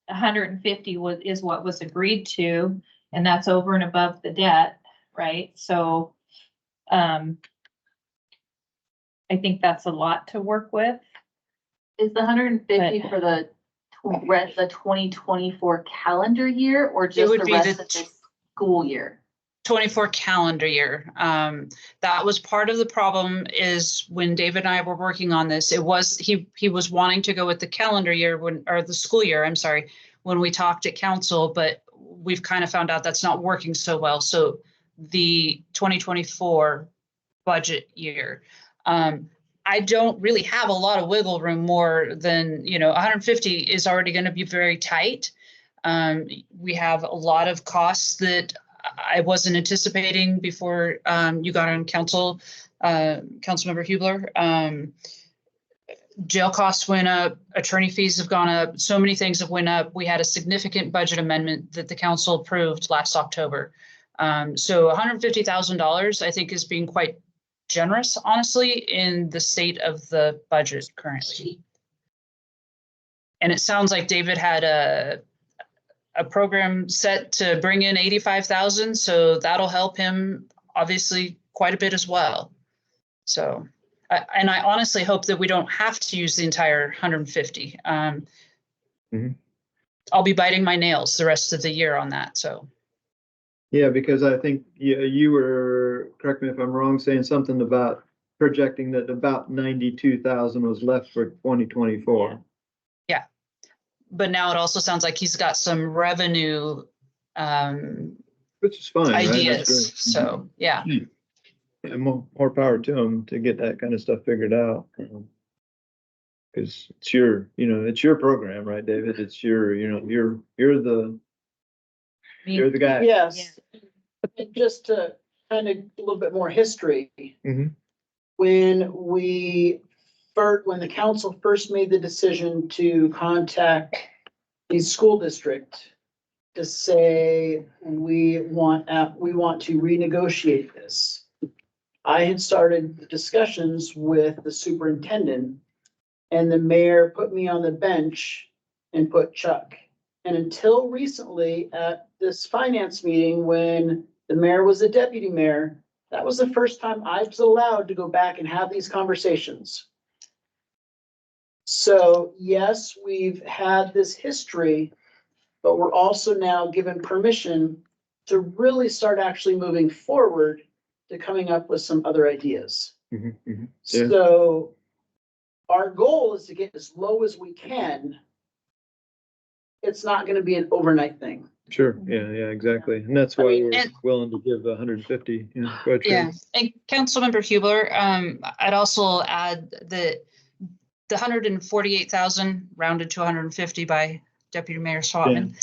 F: 150 is what was agreed to, and that's over and above the debt, right? So, I think that's a lot to work with.
B: Is the 150 for the 2024 calendar year or just
D: would
B: the
D: be
B: rest
D: the
B: of this school year?
D: 24 calendar year. That was part of the problem is when David and I were working on this, he was wanting to go with the calendar year or the school year, I'm sorry, when we talked at council, but we've kind of found out that's not working so well. So the 2024 budget year, I don't really have a lot of wiggle room more than, 150 is already going to be very tight. We have a lot of costs that I wasn't anticipating before you got on council, Councilmember Hubler. Jail costs went up, attorney fees have gone up, so many things have went up. We had a significant budget amendment that the council approved last October. So $150,000, I think, is being quite generous, honestly, in the state of the budget currently. And it sounds like David had a program set to bring in 85,000. So that'll help him obviously quite a bit as well. So, and I honestly hope that we don't have to use the entire 150. I'll be biting my nails the rest of the year on that, so.
A: Yeah, because I think you were, correct me if I'm wrong, saying something about projecting that about 92,000 was left for 2024.
D: Yeah. But now it also sounds like he's got some revenue
A: which is fine, right?
D: ideas. So, yeah.
A: Yeah, more power to him to get that kind of stuff figured out. Because it's your program, right, David? It's you're the guy.
K: Yes. And just to kind of a little bit more history.
A: Mhm.
K: When when the council first made the decision to contact the school district to say, we want to renegotiate this. I had started discussions with the superintendent, and the mayor put me on the bench and put Chuck. And until recently, at this finance meeting, when the mayor was a deputy mayor, that was the first time I was allowed to go back and have these conversations. So yes, we've had this history, but we're also now given permission to really start actually moving forward to coming up with some other ideas.
A: Mhm, mhm. Yeah.
K: So our goal is to get as low as we can. It's not gonna be an overnight thing.
A: Sure, yeah, exactly. And that's
B: I
A: why
B: mean,
A: we're
D: and-
A: willing to give 150. Yeah, go ahead, Trey.
D: Yeah, and Councilmember Hubler, I'd also add that the 148,000 rounded to 150 by Deputy Mayor Swatman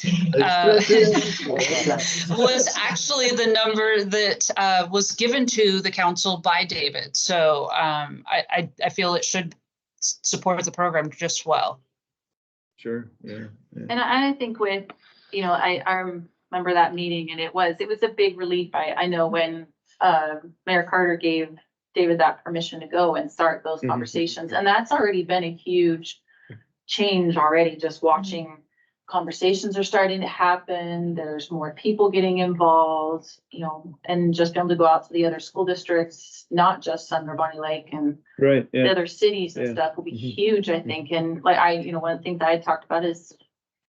D: was actually the number that was given to the council by David. So I feel it should support the program just well.
A: Sure, yeah.
H: And I think with, you know, I remember that meeting and it was a big relief. I know when Mayor Carter gave David that permission to go and start those
A: Mhm.
H: conversations, and that's already been a huge change already, just watching conversations are starting to happen. There's more people getting involved, you know, and just being able to go out to the other school districts, not just Sumner, Bonney Lake and
A: Right,
H: the
A: yeah.
H: other cities and
A: Yeah.
H: stuff will be
A: Mhm.
H: huge, I think. And like you know, one of the things I talked about is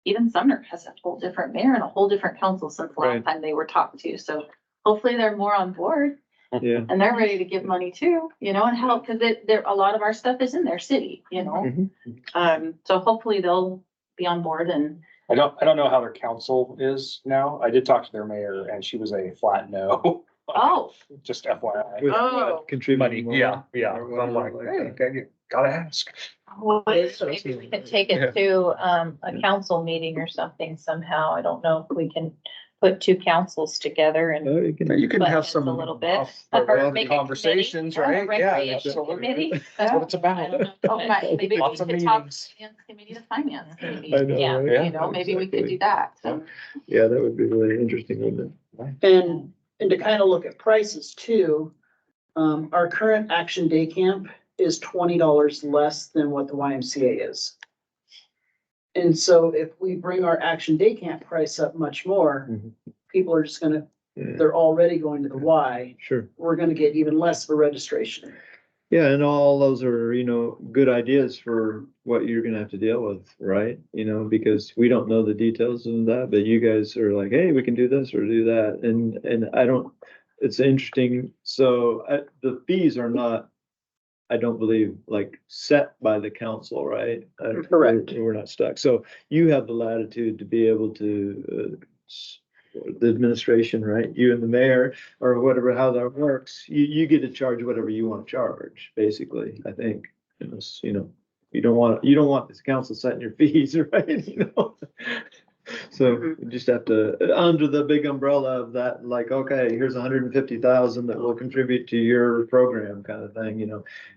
H: even Sumner has a whole different mayor and a whole different council since the
A: Right.
H: last time they were talked to. So hopefully they're more on board
A: Yeah.
H: and they're ready to give money too, you know, and help, because a lot of our stuff is in their city, you know.
A: Mhm.
H: So hopefully they'll be on board and
G: I don't know how their council is now. I did talk to their mayor and she was a flat no.
H: oh,
G: Just FYI.
A: With
H: Oh.
A: contributing more.
G: Yeah.
A: or
G: I'm like,
A: whatever that.
G: okay, you gotta ask.
F: Well, maybe we could take it to a council meeting or something somehow. I don't know if we can put two councils together and.
A: Oh, you can-
G: You can
F: But
G: have
F: it's
G: some
F: a little bit.
G: off
F: Or
G: the
F: make a
G: conversations,
F: committee, a
G: right? Yeah,
F: recreation
G: absolutely.
F: committee.
G: That's what it's
F: I
G: about.
F: don't know.
H: oh, right, maybe we
G: Lots of
H: could talk
G: meetings.
H: finance committee to finance committee.
A: I know,
F: Yeah.
A: right?
H: You know, maybe we could do
A: Exactly.
H: that. So.
A: Yeah, that would be really interesting, wouldn't it?
K: And to kind of look at prices too, our current Action Day Camp is $20 less than what the YMCA is. And so if we bring our Action Day Camp price up much more,
A: Mhm.
K: people are just gonna,
A: Yeah,
K: they're already going to the Y.
A: sure.
K: We're gonna get even less of a registration.
A: Yeah, and all those are, good ideas for what you're gonna have to deal with, right? Because we don't know the details of that, but you guys are like, hey, we can do this or do that. And it's interesting. So the fees are not, I don't believe, like set by the council, right?
K: Correct.
A: We're not stuck. So you have the latitude to be able to, the administration, right? You and the mayor or whatever, how that works, you get to charge whatever you want to charge, basically, I think. You don't want this council setting your fees, right? So you just have to, under the big umbrella of that, like, okay, here's 150,000 that will contribute to your program kind of thing.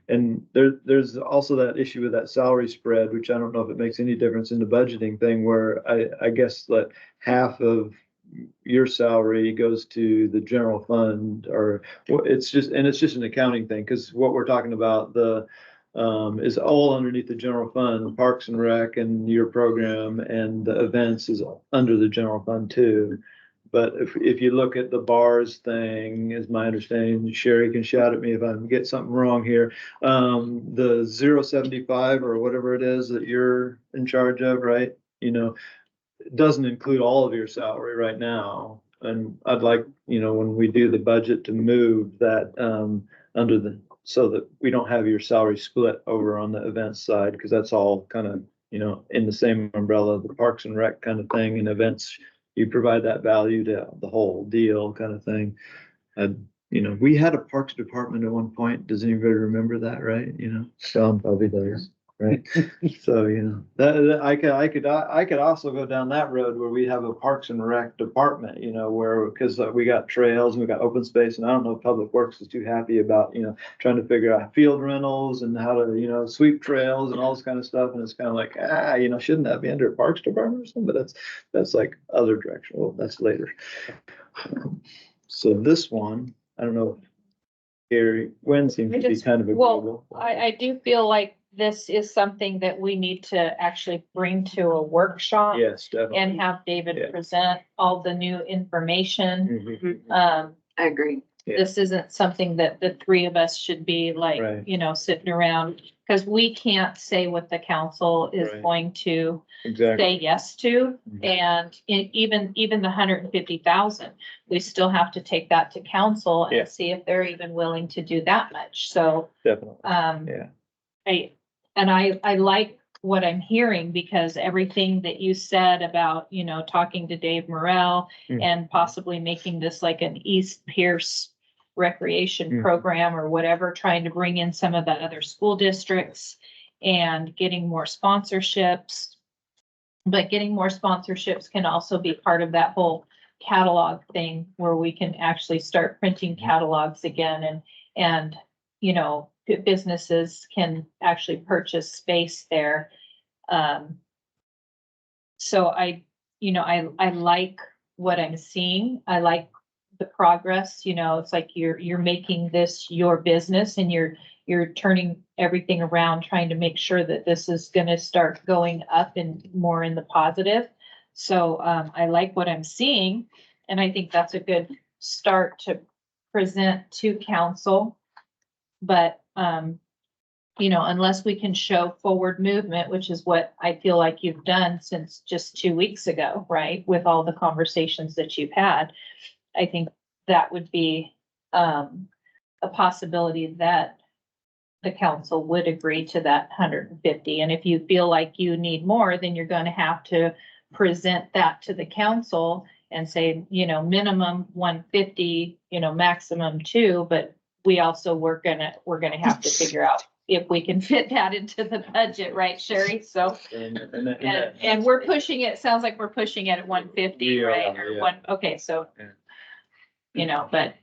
A: And there's also that issue with that salary spread, which I don't know if it makes any difference in the budgeting thing, where I guess that half of your salary goes to the general fund, or it's just an accounting thing, because what we're talking about, is all underneath the general fund, Parks and Rec and your program and the events is under the general fund too. But if you look at the bars thing, is my understanding, Sherry can shout at me if I get something wrong here. The 075 or whatever it is that you're in charge of, right? It doesn't include all of your salary right now. And I'd like, when we do the budget, to move that so that we don't have your salary split over on the events side, because that's all kind of, in the same umbrella, the Parks and Rec kind of thing, and events, you provide that value to the whole deal kind of thing. We had a Parks department at one point. Does anybody remember that, right? Sean probably does. right? So, you know, I could also go down that road where we have a Parks and Rec department, you know, where, because we got trails and we got open space, and I don't know if Public Works is too happy about, you know, trying to figure out field rentals and how to, you know, sweep trails and all this kind of stuff, and it's kind of like, you know, shouldn't that be under Parks Department or something? But that's like other direction. Well, that's later. So this one, I don't know. Gary, Gwen seems to be kind of agreeable.
F: I do feel like this is something that we need to actually bring to a workshop.
A: Yes, definitely.
F: And have David
A: Yeah.
F: present all the new information.
A: Mhm.
B: I agree.
A: Yeah.
F: This isn't something that the three of us should be like,
A: Right.
F: you know, sitting around. Cause we can't say what the council is
A: Right.
F: going to
A: Exactly.
F: say yes to.
A: Mhm.
F: And even the 150,000, we still have to take that to council
A: Yeah.
F: and see if they're even willing to do that much. So,
A: Definitely.
F: yeah.
A: Yeah.
F: I like what I'm hearing, because everything that you said about, you know, talking to Dave Morrell
A: Mhm.
F: and possibly making this like an East Pierce recreation
A: Mhm.
F: program or whatever, trying to bring in some of the other school districts and getting more sponsorships. But getting more sponsorships can also be part of that whole catalog thing where we can actually start printing catalogs again, and, you know, businesses can actually purchase space there. So you know, I like what I'm seeing. I like the progress, you know, it's like you're making this your business, and you're turning everything around, trying to make sure that this is gonna start going up and more in the positive. So, I like what I'm seeing, and I think that's a good start to present to council. But, you know, unless we can show forward movement, which is what I feel like you've done since just 2 weeks ago, right? With all the conversations that you've had, I think that would be, a possibility that the council would agree to that 150. And if you feel like you need more, then you're gonna have to present that to the council and say, you know, minimum 150, you know, maximum 2, but we also, we're gonna have to figure out if we can fit that into the budget, right, Sherry? So, and we're pushing it, sounds like we're pushing it at 150,
A: Yeah,
F: right? Or
A: yeah.
F: one, okay, so,
A: Yeah.
F: you know, but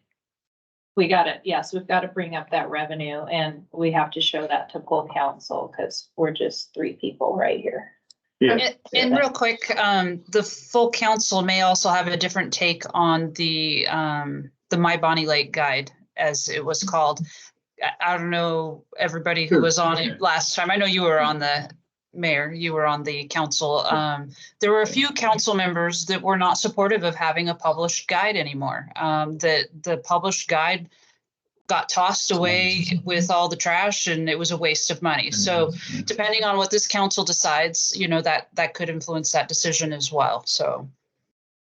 F: we've got to bring up that revenue, and we have to show that to full council, because we're just 3 people right here.
A: Yeah.
D: And real quick, the full council may also have a different take on the My Bonney Lake guide, as it was called. I don't know everybody who was on it last time. I know you were on the mayor, you were on the council. There were a few council members that were not supportive of having a published guide anymore. The published guide got tossed away with all the trash, and it was a waste of money. So depending on what this council decides, you know, that could influence that decision as well. So.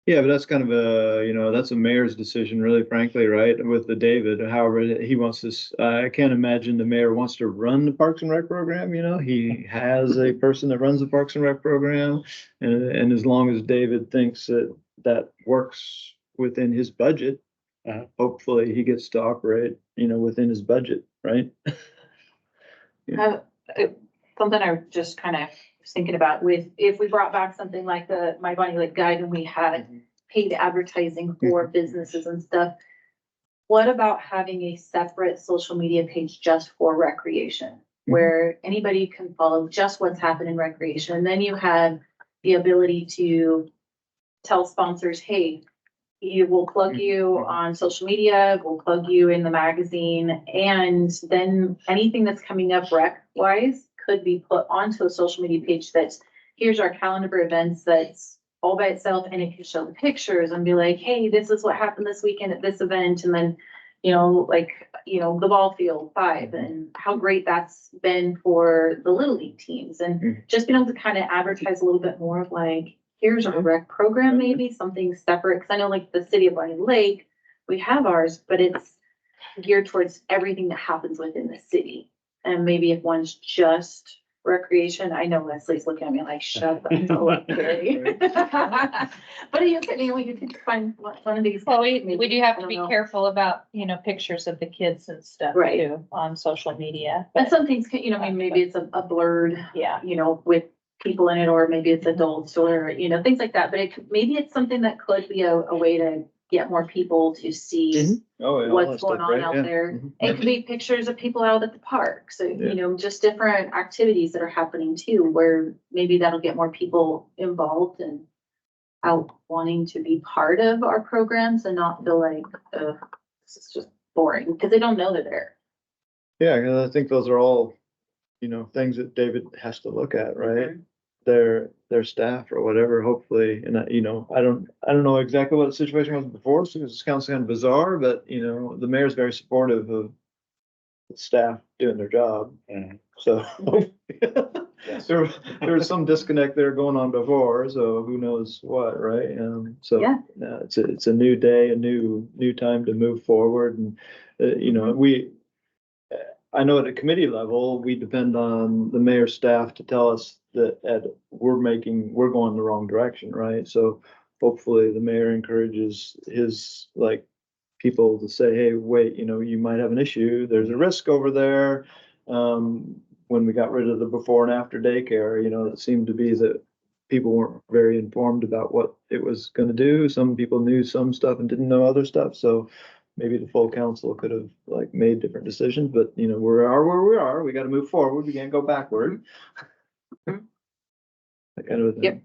A: Yeah, but that's kind of a, you know, that's a mayor's decision, really, frankly, right? With the David, however he wants this, I can't imagine the mayor wants to run the Parks and Rec program, you know? He has a person that runs the Parks and Rec program, and as long as David thinks that works within his budget, hopefully he gets to operate, you know, within his budget, right?
B: Uh, Something I just kind of was thinking about if we brought back something like the My Bonney Lake guide, and we had paid advertising for businesses and stuff. What about having a separate social media page just for recreation, where anybody can follow just what's happened in recreation? And then you have the ability to tell sponsors, hey, we'll plug you on social media, we'll plug you in the magazine, and then anything that's coming up rec wise could be put onto a social media page that's, here's our calendar for events that's all by itself, and it can show the pictures and be like, hey, this is what happened this weekend at this event, and then, you know, like, you know, the ball field 5 and how great that's been for the Little League teams, and just being able to kind of advertise a little bit more of like, here's our rec program, maybe something separate, because I know like the city of Bonney Lake, we have ours, but it's geared towards everything that happens within the city. And maybe if one's just recreation, I know Leslie's looking at me like, shut the hell up, Carrie. But you can, we could find one of these.
F: Well, we
B: maybe,
F: do have
B: I
F: to
B: don't
F: be
B: know.
F: careful about, pictures of the kids and stuff
B: Right.
F: too on social media.
B: And some things, maybe it's a blurred,
F: Yeah.
B: with people in it, or maybe it's adults or, things like that. But maybe it's something that could be a way to get more people to see
A: Oh, yeah, all
B: what's
A: that stuff,
B: going on
A: right?
B: out
A: Yeah.
B: there.
A: Mhm.
B: It could be pictures of people out at the park. So,
A: Yeah.
B: just different activities that are happening too, where maybe that'll get more people involved and out wanting to be part of our programs and not feel like, this is just boring, because they don't know they're there.
A: Yeah, 'cause I think those are all, things that David has to look at, right?
B: Mhm.
A: Their staff or whatever, hopefully, and I don't know exactly what the situation was before, so this sounds kind of bizarre, but the mayor's very supportive of the staff doing their job.
G: Mhm.
A: So
G: Yes.
A: there was some disconnect there going on before, so who knows what, right? So
B: Yeah.
A: it's a new day, a new time to move forward, and I know at a committee level, we depend on the mayor's staff to tell us that we're going the wrong direction, right? So hopefully the mayor encourages his people to say, hey, wait, you might have an issue. There's a risk over there. When we got rid of the before and after daycare, it seemed to be that people weren't very informed about what it was going to do. Some people knew some stuff and didn't know other stuff. So maybe the full council could have made different decisions, but we are where we are. We got to move forward. We can't go backward. That kind of a thing.
B: Yep.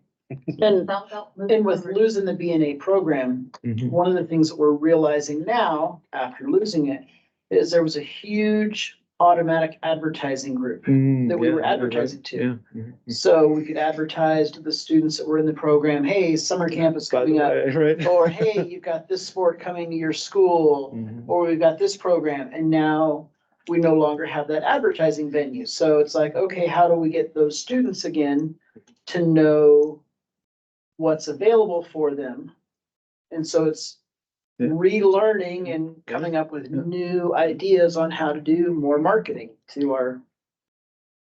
K: And with losing the BNA program,
A: Mhm.
K: one of the things that we're realizing now, after losing it, is there was a huge automatic advertising group that we
A: Yeah,
K: were
A: yeah, right.
K: advertising to.
A: Yeah. Mhm.
K: So we could advertise to the students that were in the program, hey, summer camp is
A: By the
K: coming up.
A: way, right?
K: Or, hey, you've got this sport coming to your school,
A: Mhm.
K: or we've got this program, and now we no longer have that advertising venue. So it's like, okay, how do we get those students again to know what's available for them? And so it's
A: Yeah.
K: relearning and coming up with
A: Yeah.
K: new ideas on how to do more marketing to our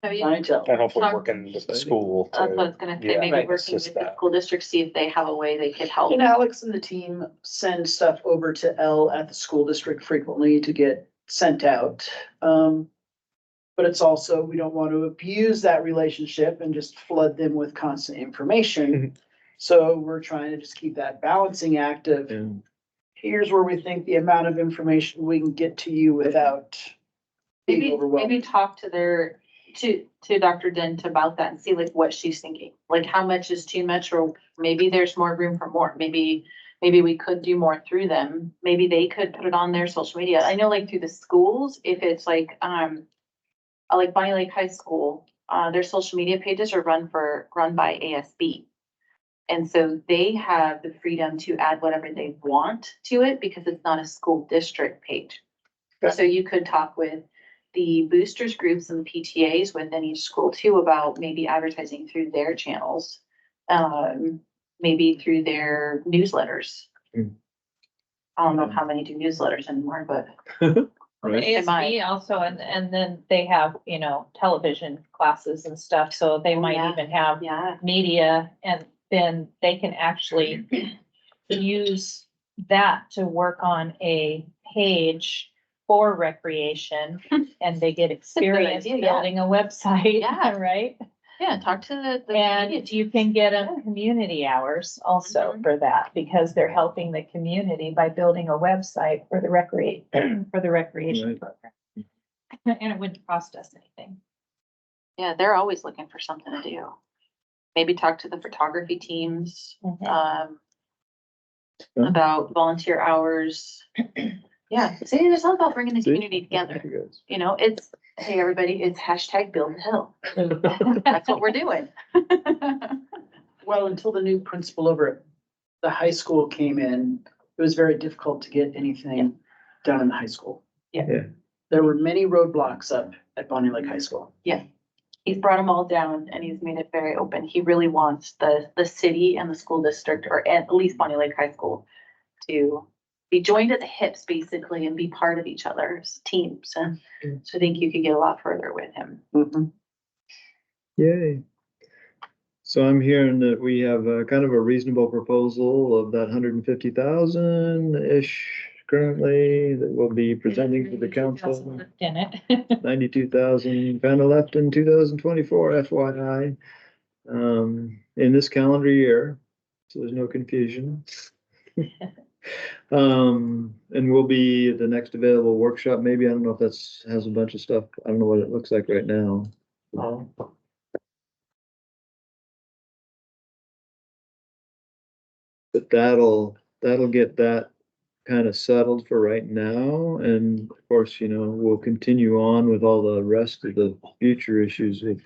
B: Have you-
K: clientele.
G: And hopefully working with the school
B: That's what I was
G: to,
B: gonna say,
G: yeah,
B: maybe
K: right,
B: working
G: assist
B: with the
G: that.
B: school district, see if they have a way they could help.
K: And Alex and the team send stuff over to Elle at the school district frequently to get sent out. But it's also, we don't want to abuse that relationship and just flood them with constant information.
A: Mhm.
K: So we're trying to just keep that balancing act of,
A: Yeah.
K: here's where we think the amount of information we can get to you without being
B: Maybe
K: overwhelmed.
B: talk to Dr. Dent about that and see what she's thinking, how much is too much, or maybe there's more room for more. Maybe we could do more through them. Maybe they could put it on their social media. I know through the schools, if it's like Bonney Lake High School, their social media pages are run by ASB. And so they have the freedom to add whatever they want to it because it's not a school district page.
K: Okay.
B: So you could talk with the boosters groups and the PTAs within each school too about maybe advertising through their channels, maybe through their newsletters.
A: Mm.
B: I don't know how many do newsletters anymore, but
A: Right.
F: ASB also, and then they have, television classes and stuff, so they
B: Oh,
F: might
B: yeah.
F: even have
B: yeah.
F: media, and then they can actually use that to work on a page for recreation, and they get experience
B: idea, yeah.
F: building a website,
B: Yeah.
F: right?
B: Yeah, talk to the
F: And
B: media
F: you can get them community hours also
B: Mhm.
F: for that, because they're helping the community by building a website for the recreation
A: Right.
F: program. And it wouldn't cost us anything.
B: Yeah, they're always looking for something to do. Maybe talk to the photography teams,
A: Yeah.
B: about volunteer hours. Yeah, see, it's all about bringing the
A: See?
B: community together.
A: Thank you, guys.
B: It's, hey, everybody, it's hashtag build a hill. That's what we're doing.
K: Well, until the new principal over at the high school came in, it was very difficult to get anything done in the high school.
B: Yeah.
A: Yeah.
K: There were many roadblocks up at Bonney Lake High School.
B: He's brought them all down and he's made it very open. He really wants the city and the school district, or at least Bonney Lake High School, to be joined at the hips basically and be part of each other's teams. And so I think you could get a lot further with him.
K: Mhm.
A: Yay. So I'm hearing that we have a kind of a reasonable proposal of that 150,000-ish currently that we'll be presenting to the council.
F: In it.
A: 92,000 kind of left in 2024 FYI. In this calendar year, so there's no confusion. And we'll be at the next available workshop, maybe. I don't know if that's has a bunch of stuff. I don't know what it looks like right now. But that'll get that kind of settled for right now. And of course, we'll continue on with all the rest of the future issues with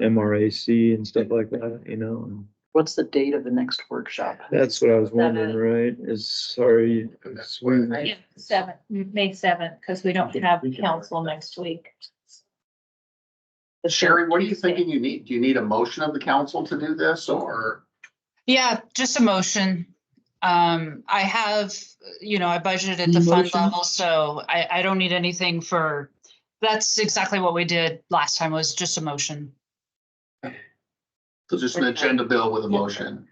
A: MRAC and stuff like that, and
K: What's the date of the next workshop?
A: that's what I was wondering, right? Sorry.
F: Yeah, May 7th, because we don't have council next week.
I: Sherry, what are you thinking you need? Do you need a motion of the council to do this or?
D: Yeah, just a motion. I have, I budgeted at the fund level, so I don't need anything that's exactly what we did last time, was just a motion.
I: So just an agenda bill with a motion.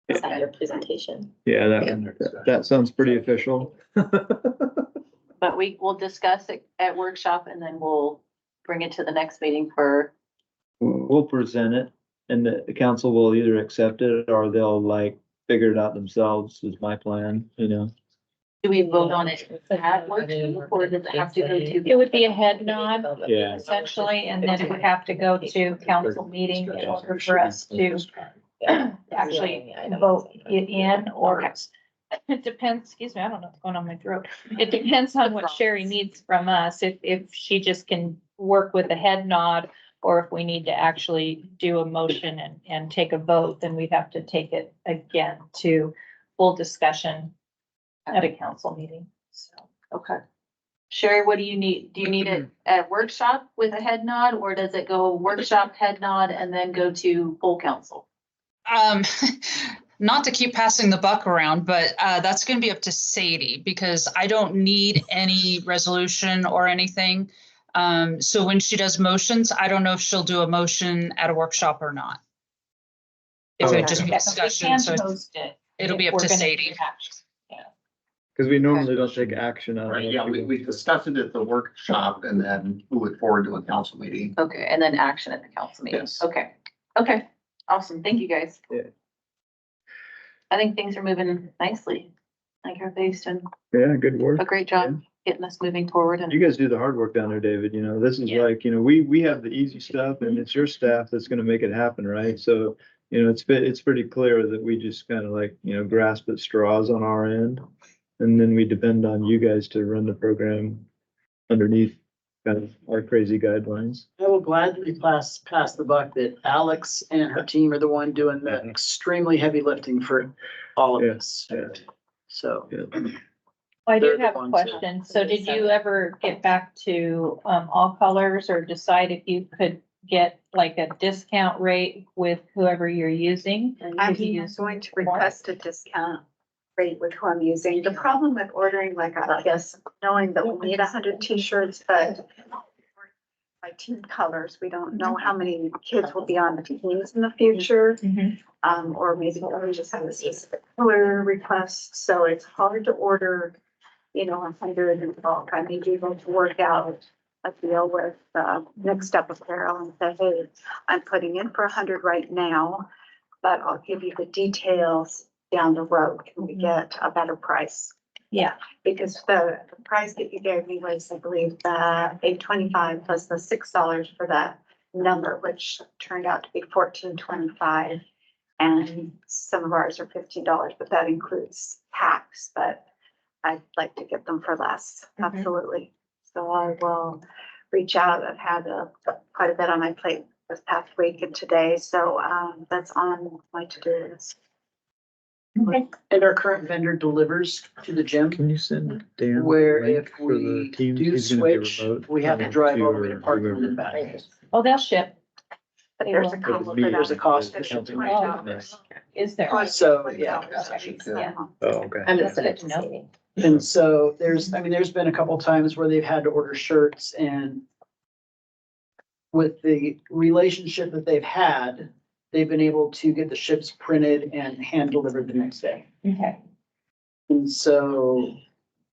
L: Is that your presentation?
A: Yeah, that sounds pretty official.
B: But we'll discuss it at workshop and then we'll bring it to the next meeting for.
A: We'll present it and the council will either accept it or they'll figure it out themselves, is my plan,
B: Do we vote on it at workshop or does it have to go to?
F: It would be a head nod.
A: Yeah.
F: Essentially, and then it would have to go to council meeting in order for us to actually vote it in, or it depends, excuse me, I don't know what's going on in my throat. It depends on what Sherry needs from us, if she just can work with a head nod, or if we need to actually do a motion and take a vote, then we'd have to take it again to full discussion at a council meeting, so.
B: Okay. Sherry, what do you need? Do you need it at workshop with a head nod, or does it go workshop, head nod, and then go to full council?
D: Not to keep passing the buck around, but that's going to be up to Sadie because I don't need any resolution or anything. So when she does motions, I don't know if she'll do a motion at a workshop or not. If it just be
F: Yeah,
D: discussion,
F: we
D: so
F: can host it.
D: it'll be
F: if
D: up
F: we're
D: to
F: gonna
D: Sadie.
F: do action.
A: Because we normally don't take action on
I: Right,
A: it.
I: yeah, we discussed it at the workshop and then move it forward to a council meeting.
B: Okay, and then action at the council meeting.
I: Yes.
B: Okay, awesome. Thank you, guys.
A: Yeah.
B: I think things are moving nicely. Like everybody's done
A: Yeah, good work.
B: a great job getting us moving forward and.
A: You guys do the hard work down there, David. This is
F: Yeah.
A: we have the easy stuff and it's your staff that's gonna make it happen, right? So, it's pretty clear that we just kind of grasp at straws on our end. And then we depend on you guys to run the program underneath kind of our crazy guidelines.
K: I will gladly pass the buck that Alex and her team are the one doing the extremely heavy lifting for all of this.
A: Yeah.
K: So.
A: Yeah.
F: I do
K: They're the
F: have a
K: ones that-
F: question. So did you ever get back to All Colors or decide if you could get a discount rate with whoever you're using?
M: I'm
F: If you use
M: going to
F: more?
M: request a discount rate with who I'm using. The problem with ordering, I guess, knowing that we need 100 t-shirts, but by team colors, we don't know how many kids will be on the teams in the future.
F: Mhm.
M: Or maybe we just have a specific color request, so it's hard to order, 100 in bulk. I may be able to work out a deal with Mixed Up Apparel and say, hey, I'm putting in for 100 right now, but I'll give you the details down the road. Can we get a better price?
F: Yeah,
M: Because the price that you gave me was, I believe, the $8.25 plus the $6 for that number, which turned out to be $14.25. And some of ours are $15, but that includes tax, but I'd like to get them for less, absolutely. So I will reach out. I've had quite a bit on my plate this past week and today, so that's on my to-do list.
F: okay.
K: And our current vendor delivers to the gym,
A: Can you send Dan?
K: where
A: the link
K: if
A: for the
K: we
A: teams?
K: do
A: He's gonna be
K: switch,
A: remote,
K: we have to drive all the way to
A: or
K: Parkland and
A: whoever.
K: back.
F: Oh, they'll ship.
M: But
F: They
M: there's
F: will.
M: a cost for
A: meeting.
M: that.
K: There's a cost.
A: The council
M: $20.
A: meeting.
F: Is there?
K: So, yeah.
F: Yeah.
A: Oh, okay.
K: And
L: That's good to know.
K: And so there's been a couple times where they've had to order shirts and with the relationship that they've had, they've been able to get the ships printed and hand delivered the next day.
F: Okay.
K: And so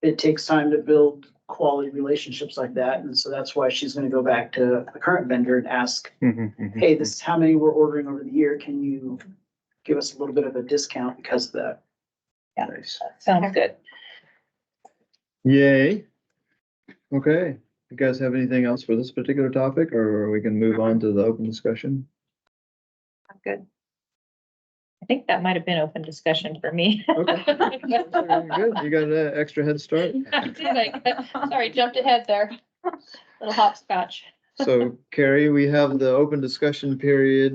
K: it takes time to build quality relationships like that. And so that's why she's gonna go back to the current vendor and ask, hey, this is how many we're ordering over the year. Can you give us a little bit of a discount because of that?
A: Nice.
F: Sounds good.
A: Yay. Okay. You guys have anything else for this particular topic, or we can move on to the open discussion?
B: I'm good.
F: I think that might have been open discussion for me.
A: Okay. Good. You got an extra head start.
F: Sorry, jumped ahead there. Little hopscotch.
A: So Carrie, we have the open discussion period.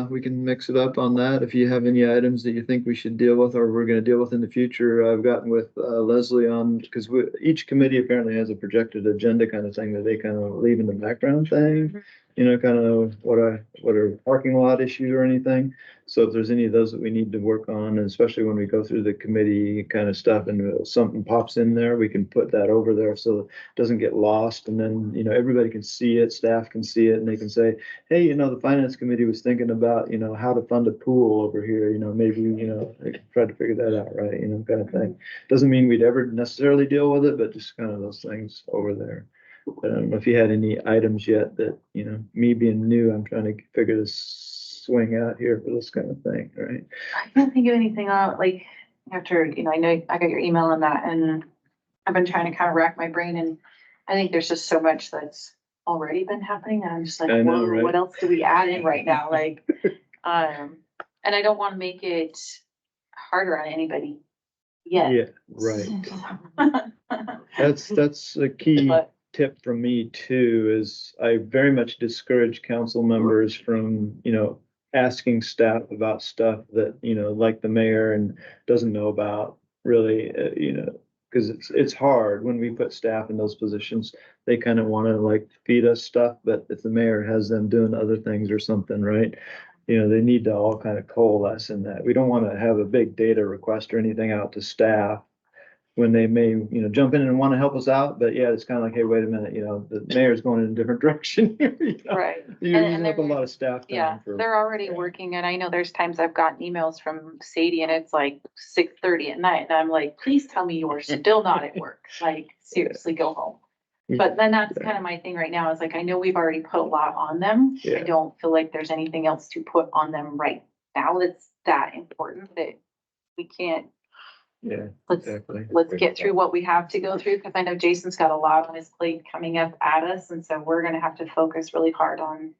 A: We can mix it up on that. If you have any items that you think we should deal with or we're gonna deal with in the future, I've gotten with Leslie on, because each committee apparently has a projected agenda kind of thing that they kind of leave in the background thing. You know, kind of what are parking lot issues or anything. So if there's any of those that we need to work on, and especially when we go through the committee kind of stuff and something pops in there, we can put that over there so it doesn't get lost. And then, you know, everybody can see it, staff can see it, and they can say, hey, you know, the finance committee was thinking about, you know, how to fund a pool over here, you know, maybe, you know, they can try to figure that out, right? You know, kind of thing. Doesn't mean we'd ever necessarily deal with it, but just kind of those things over there. But I don't know if you had any items yet that, you know, me being new, I'm trying to figure this swing out here for this kind of thing, right?
B: I can't think of anything out, like, after, you know, I know I got your email on that, and I've been trying to kind of rack my brain, and I think there's just so much that's already been happening, and I'm just like,
A: I know,
B: whoa,
A: right?
B: what else do we add in right now? Like, and I don't want to make it harder on anybody yet.
A: Yeah, right. That's a key
B: But
A: tip from me too, is I very much discourage council members from, you know, asking staff about stuff that, you know, like the mayor and doesn't know about really, you know, because it's hard when we put staff in those positions. They kind of want to like feed us stuff, but if the mayor has them doing other things or something, right? You know, they need to all kind of coalesce in that. We don't want to have a big data request or anything out to staff when they may, you know, jump in and want to help us out, but yeah, it's kind of like, hey, wait a minute, you know, the mayor's going in a different direction here. You know?
B: right.
A: You're
B: And
A: using up a
B: they're-
A: lot of staff
B: Yeah,
A: time for.
B: they're already working, and I know there's times I've gotten emails from Sadie and it's like 6:30 at night, and I'm like, please tell me you are still not at work, like, seriously, go home. But then that's kind of my thing right now, is like, I know we've already put a lot on them. I
A: Yeah.
B: don't feel like there's anything else to put on them right now that's that important that we can't,
A: Yeah,
B: let's
A: exactly.
B: get through what we have to go through, because I know Jason's got a lot on his plate coming up at us, and so we're gonna have to focus really hard on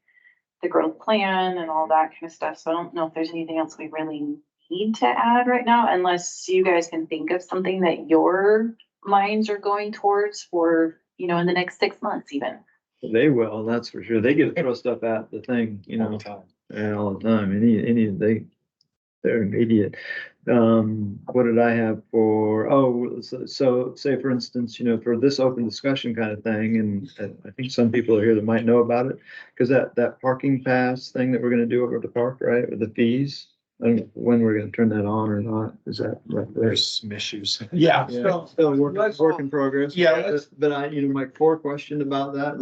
B: the growth plan and all that kind of stuff. So I don't know if there's anything else we really need to add right now, unless you guys can think of something that your minds are going towards for, you know, in the next 6 months even.
A: They will, that's for sure. They get to throw stuff at the thing, you know, and all the time. They're immediate. What did I have for, so say for instance, you know, for this open discussion kind of thing, and I think some people are here that might know about it, because that parking pass thing that we're gonna do over at the park, right, with the fees, I don't know when we're gonna turn that on or not, is that right?
G: There's some issues.
C: Yeah,
A: Yeah,
C: so
A: still
C: let's-
A: work in progress.
C: Yeah, let's-
A: But I, you know, my core question about that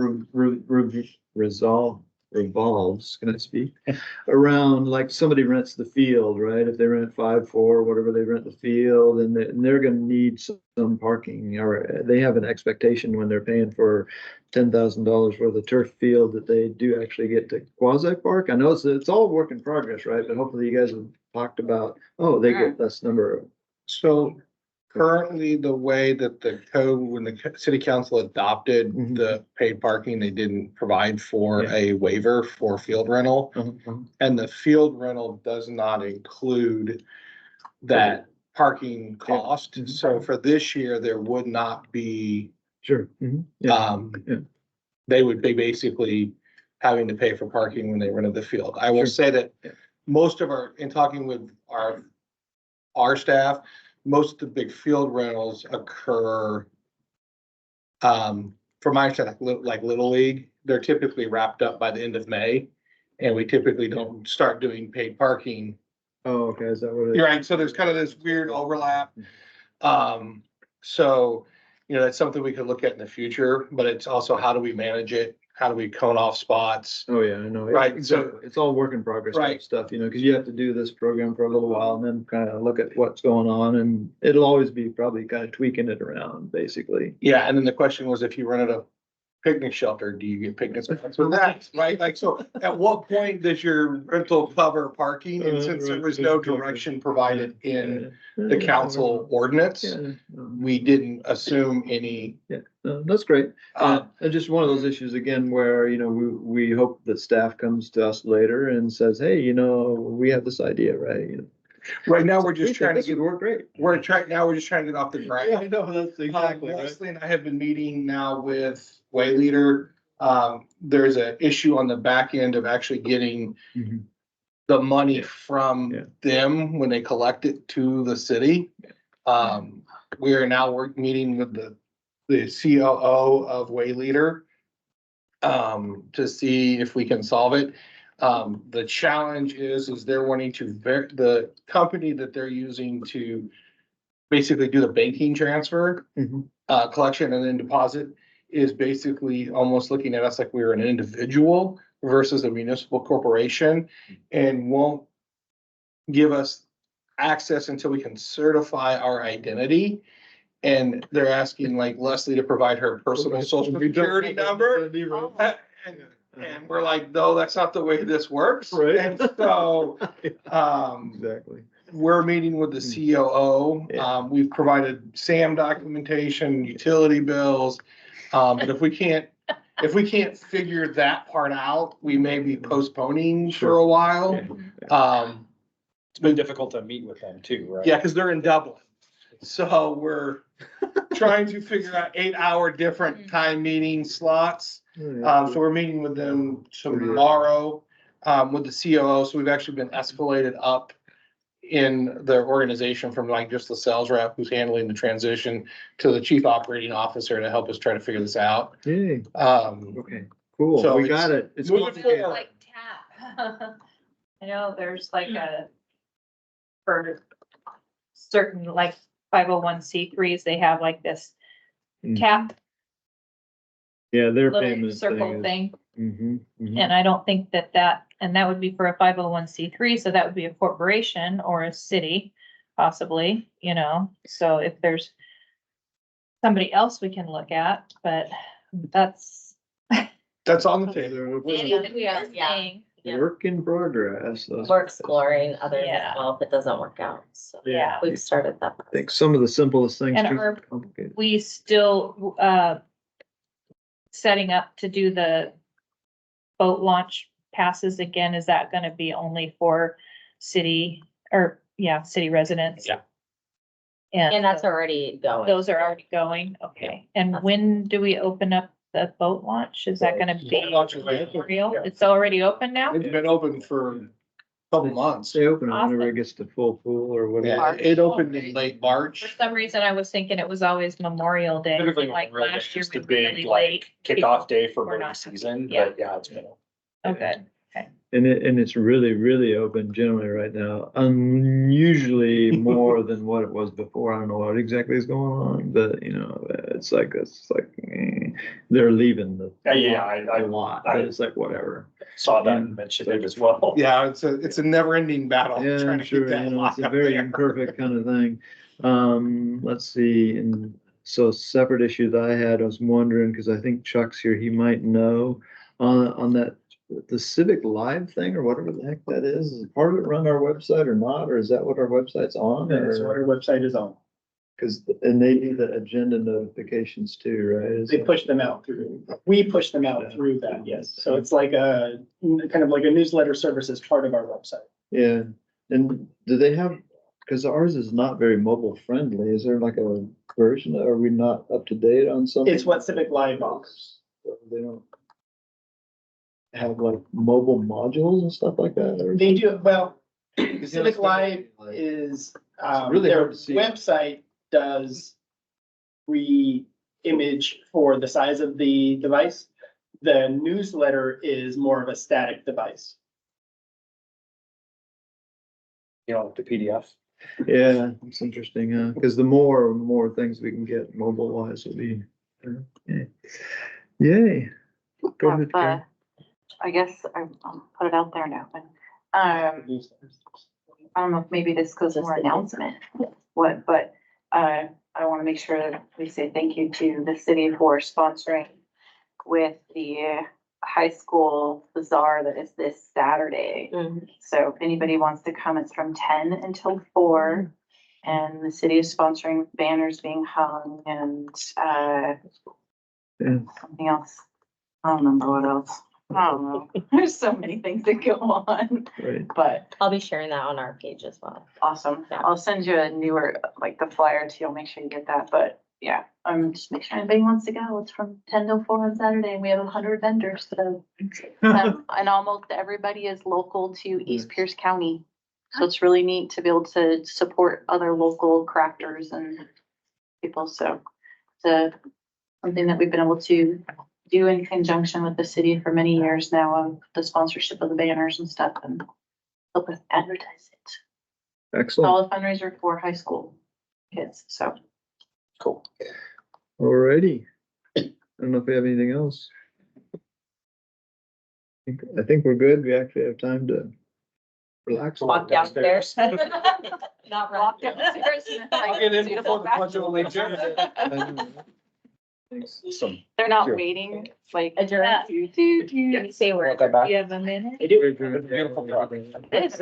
A: revolves, can I speak? Around, like, somebody rents the field, right? If they rent 5-4, whatever they rent the field, and they're gonna need some parking, or they have an expectation when they're paying for $10,000 worth of turf field that they do actually get to quasi park. I know it's all work in progress, right? But hopefully you guys have talked about, they get this number.
C: So currently, the way that the code, when the city council adopted
A: Mhm.
C: the paid parking, they didn't provide for
A: Yeah.
C: a waiver for field rental.
A: Uh-huh.
C: And the field rental does not include that parking cost.
A: Mhm.
C: So for this year, there would not be,
A: Sure. Mhm. Yeah. Yeah.
C: they would be basically having to pay for parking when they rented the field. I will
A: Sure.
C: say that
A: Yeah.
C: most of in talking with our staff, most of the big field rentals occur, from my understanding, like Little League, they're typically wrapped up by the end of May. And we typically don't start doing paid parking.
A: Oh, okay, is that what it is?
C: You're right, so there's kind of this weird overlap. So, you know, that's something we could look at in the future, but it's also how do we manage it? how do we cone off spots?
A: Oh, yeah, I know.
C: Right,
A: Exactly. It's all work in progress type
C: Right.
A: stuff, you know, because you have to do this program for a little while and then kind of look at what's going on, and it'll always be probably kind of tweaking it around, basically.
C: Yeah, and then the question was, if you rented a picnic shelter, do you get picnic spots for that, right? Like, so at what point does your rental cover parking? And since there was no direction provided in the council ordinance,
A: Yeah,
C: we didn't assume any.
A: yeah, no, that's great.
C: Uh,
A: And just one of those issues again where, you know, we hope that staff comes to us later and says, hey, you know, we have this idea, right? You know,
C: Right now, we're
A: we
C: just
A: think
C: trying to
A: this
C: get,
A: would work great.
C: we're trying to get off the
A: Yeah, I
C: ground.
A: know, that's exactly right.
C: Leslie and I have been meeting now with Way Leader. There's an issue on the back end of actually getting
A: Mhm.
C: the money
A: Yeah.
C: from
A: Yeah.
C: them when they collect it to the city. We are now meeting with the COO of Way Leader to see if we can solve it. The challenge is they're wanting to the company that they're using to basically do the banking transfer,
A: Mhm.
C: collection and then deposit is basically almost looking at us like we're an individual versus a municipal corporation, and won't give us access until we can certify our identity. And they're asking like Leslie to provide her personal social security number. And we're like, no, that's not the way this works.
A: Right.
C: And so,
A: Exactly.
C: we're meeting with the COO.
A: Yeah.
C: We've provided SAM documentation, utility bills. But if we can't figure that part out, we may be postponing for a while.
G: It's been difficult to meet with them too, right?
C: Yeah, because they're in Dublin. So we're trying to figure out 8-hour different time meeting slots. So we're meeting with them tomorrow, with the COO. So we've actually been escalated up in their organization from like just the sales rep who's handling the transition to the chief operating officer to help us try to figure this out.
A: Yay.
C: Um,
A: Okay, cool.
C: So
A: We got it. It's
C: moving
A: complicated.
C: forward.
F: Like tap. I know there's like for certain like 501c3s, they have like this
A: Mm.
F: tap
A: Yeah, their
F: little
A: payment
F: circle thing.
A: Mm-hmm.
F: And I don't think and that would be for a 501c3, so that would be a corporation or a city, possibly, you know, so if there's somebody else we can look at, but that's.
C: That's on the table.
L: Anything we are, yeah,
F: Saying,
L: yeah.
A: Work in progress.
L: We're exploring others
F: Yeah.
L: as well if it doesn't work out, so
F: Yeah.
L: we've started that.
A: I think some of the simplest things.
F: And
A: can be
F: are
A: complicated.
F: we still, setting up to do the boat launch passes again? Is that gonna be only for city city residents?
G: Yeah.
L: And that's already going.
F: Those are already going, okay. And when do we open up the boat launch? Is that gonna be
C: Boat launch is open.
F: real? It's already open now?
C: It's been open for a couple months.
A: They open it whenever
F: Awesome.
A: it gets to full pool or
C: Yeah,
A: whatever.
C: it opened in late
F: For
C: March.
F: some reason, I was thinking it was always Memorial Day,
G: Typically,
F: like
G: Memorial Day
F: last year
G: is
F: we
G: the
F: were really
G: big
F: late.
G: like kickoff day for
F: We're
G: boating
F: not-
G: season,
F: yeah.
G: but yeah, it's been.
F: Oh, good.
A: And it's really, really open generally right now, unusually more than what it was before. I don't know what exactly is going on, but you know, it's like, they're leaving the.
G: Yeah,
A: A lot, but it's like, whatever.
G: Saw that and mentioned it as well.
C: Yeah, it's a never ending battle.
A: Yeah,
C: trying
A: I'm
C: to
A: sure,
C: get that
A: you know, it's a
C: lock up
A: very
C: there.
A: imperfect kind of thing. Let's see, and so separate issue that I had, I was wondering, because I think Chuck's here, he might know, on that, the Civic Live thing, or whatever the heck that is part of it run our website or not, or is that what our website's on?
E: That's what our website is on.
A: Because, and they do the agenda notifications too, right? Is
E: They
A: it-
E: push them out through, we push them out through that, yes. So it's like a, kind of like a newsletter service as part of our website.
A: Yeah, and do they have, because ours is not very mobile friendly, is there like a version, are we not up to date on something?
E: It's what Civic Live offers.
A: They don't have like mobile modules and stuff like that? or-
E: They do, well,
A: Because,
E: Civic
A: you know,
E: Live
A: like-
E: is,
A: really
E: their
A: hard to see.
E: website does re-image for the size of the device. The newsletter is more of a static device.
G: You know, the PDF.
A: Yeah, it's interesting, because the more things we can get mobile wise will be, yeah. Yay. Go ahead, Karen.
B: I guess I'll put it out there now, but, I don't know if maybe this goes more announcement, what, but, I want to make sure that we say thank you to the city for sponsoring with the high school bazaar that is this Saturday. So if anybody wants to come, it's from 10 until 4. And the city is sponsoring banners being hung and,
A: Yeah.
B: something else. I don't remember what else. I don't know. There's so many things that go on,
A: Right.
B: but
L: I'll be sharing that on our page as well.
B: awesome.
L: Yeah.
B: I'll send you a newer, like the flyer too. I'll make sure you get that, but yeah, just make sure anybody wants to go. It's from 10 to 4 on Saturday and we have 100 vendors, so. And almost everybody is local to East Pierce County. So it's really neat to be able to support other local crafters and people, so. It's something that we've been able to do in conjunction with the city for many years now, of the sponsorship of the banners and stuff and help us advertise it. It's
A: Excellent.
B: all a fundraiser for high school kids, so.
G: Cool.
A: Alrighty. I don't know if we have anything else. I think we're good. We actually have time to relax.
L: Walk downstairs. Not
B: Walk
L: rock.
B: downstairs and
C: I'll get in before the Pledge of Allegiance.
A: Thanks.
G: Some.
B: They're not
G: Sure.
B: waiting, it's like.
L: Adjourn.
B: Do.
L: Say where.
G: Okay, bye.
F: You have a minute?
C: Beautiful.
B: This.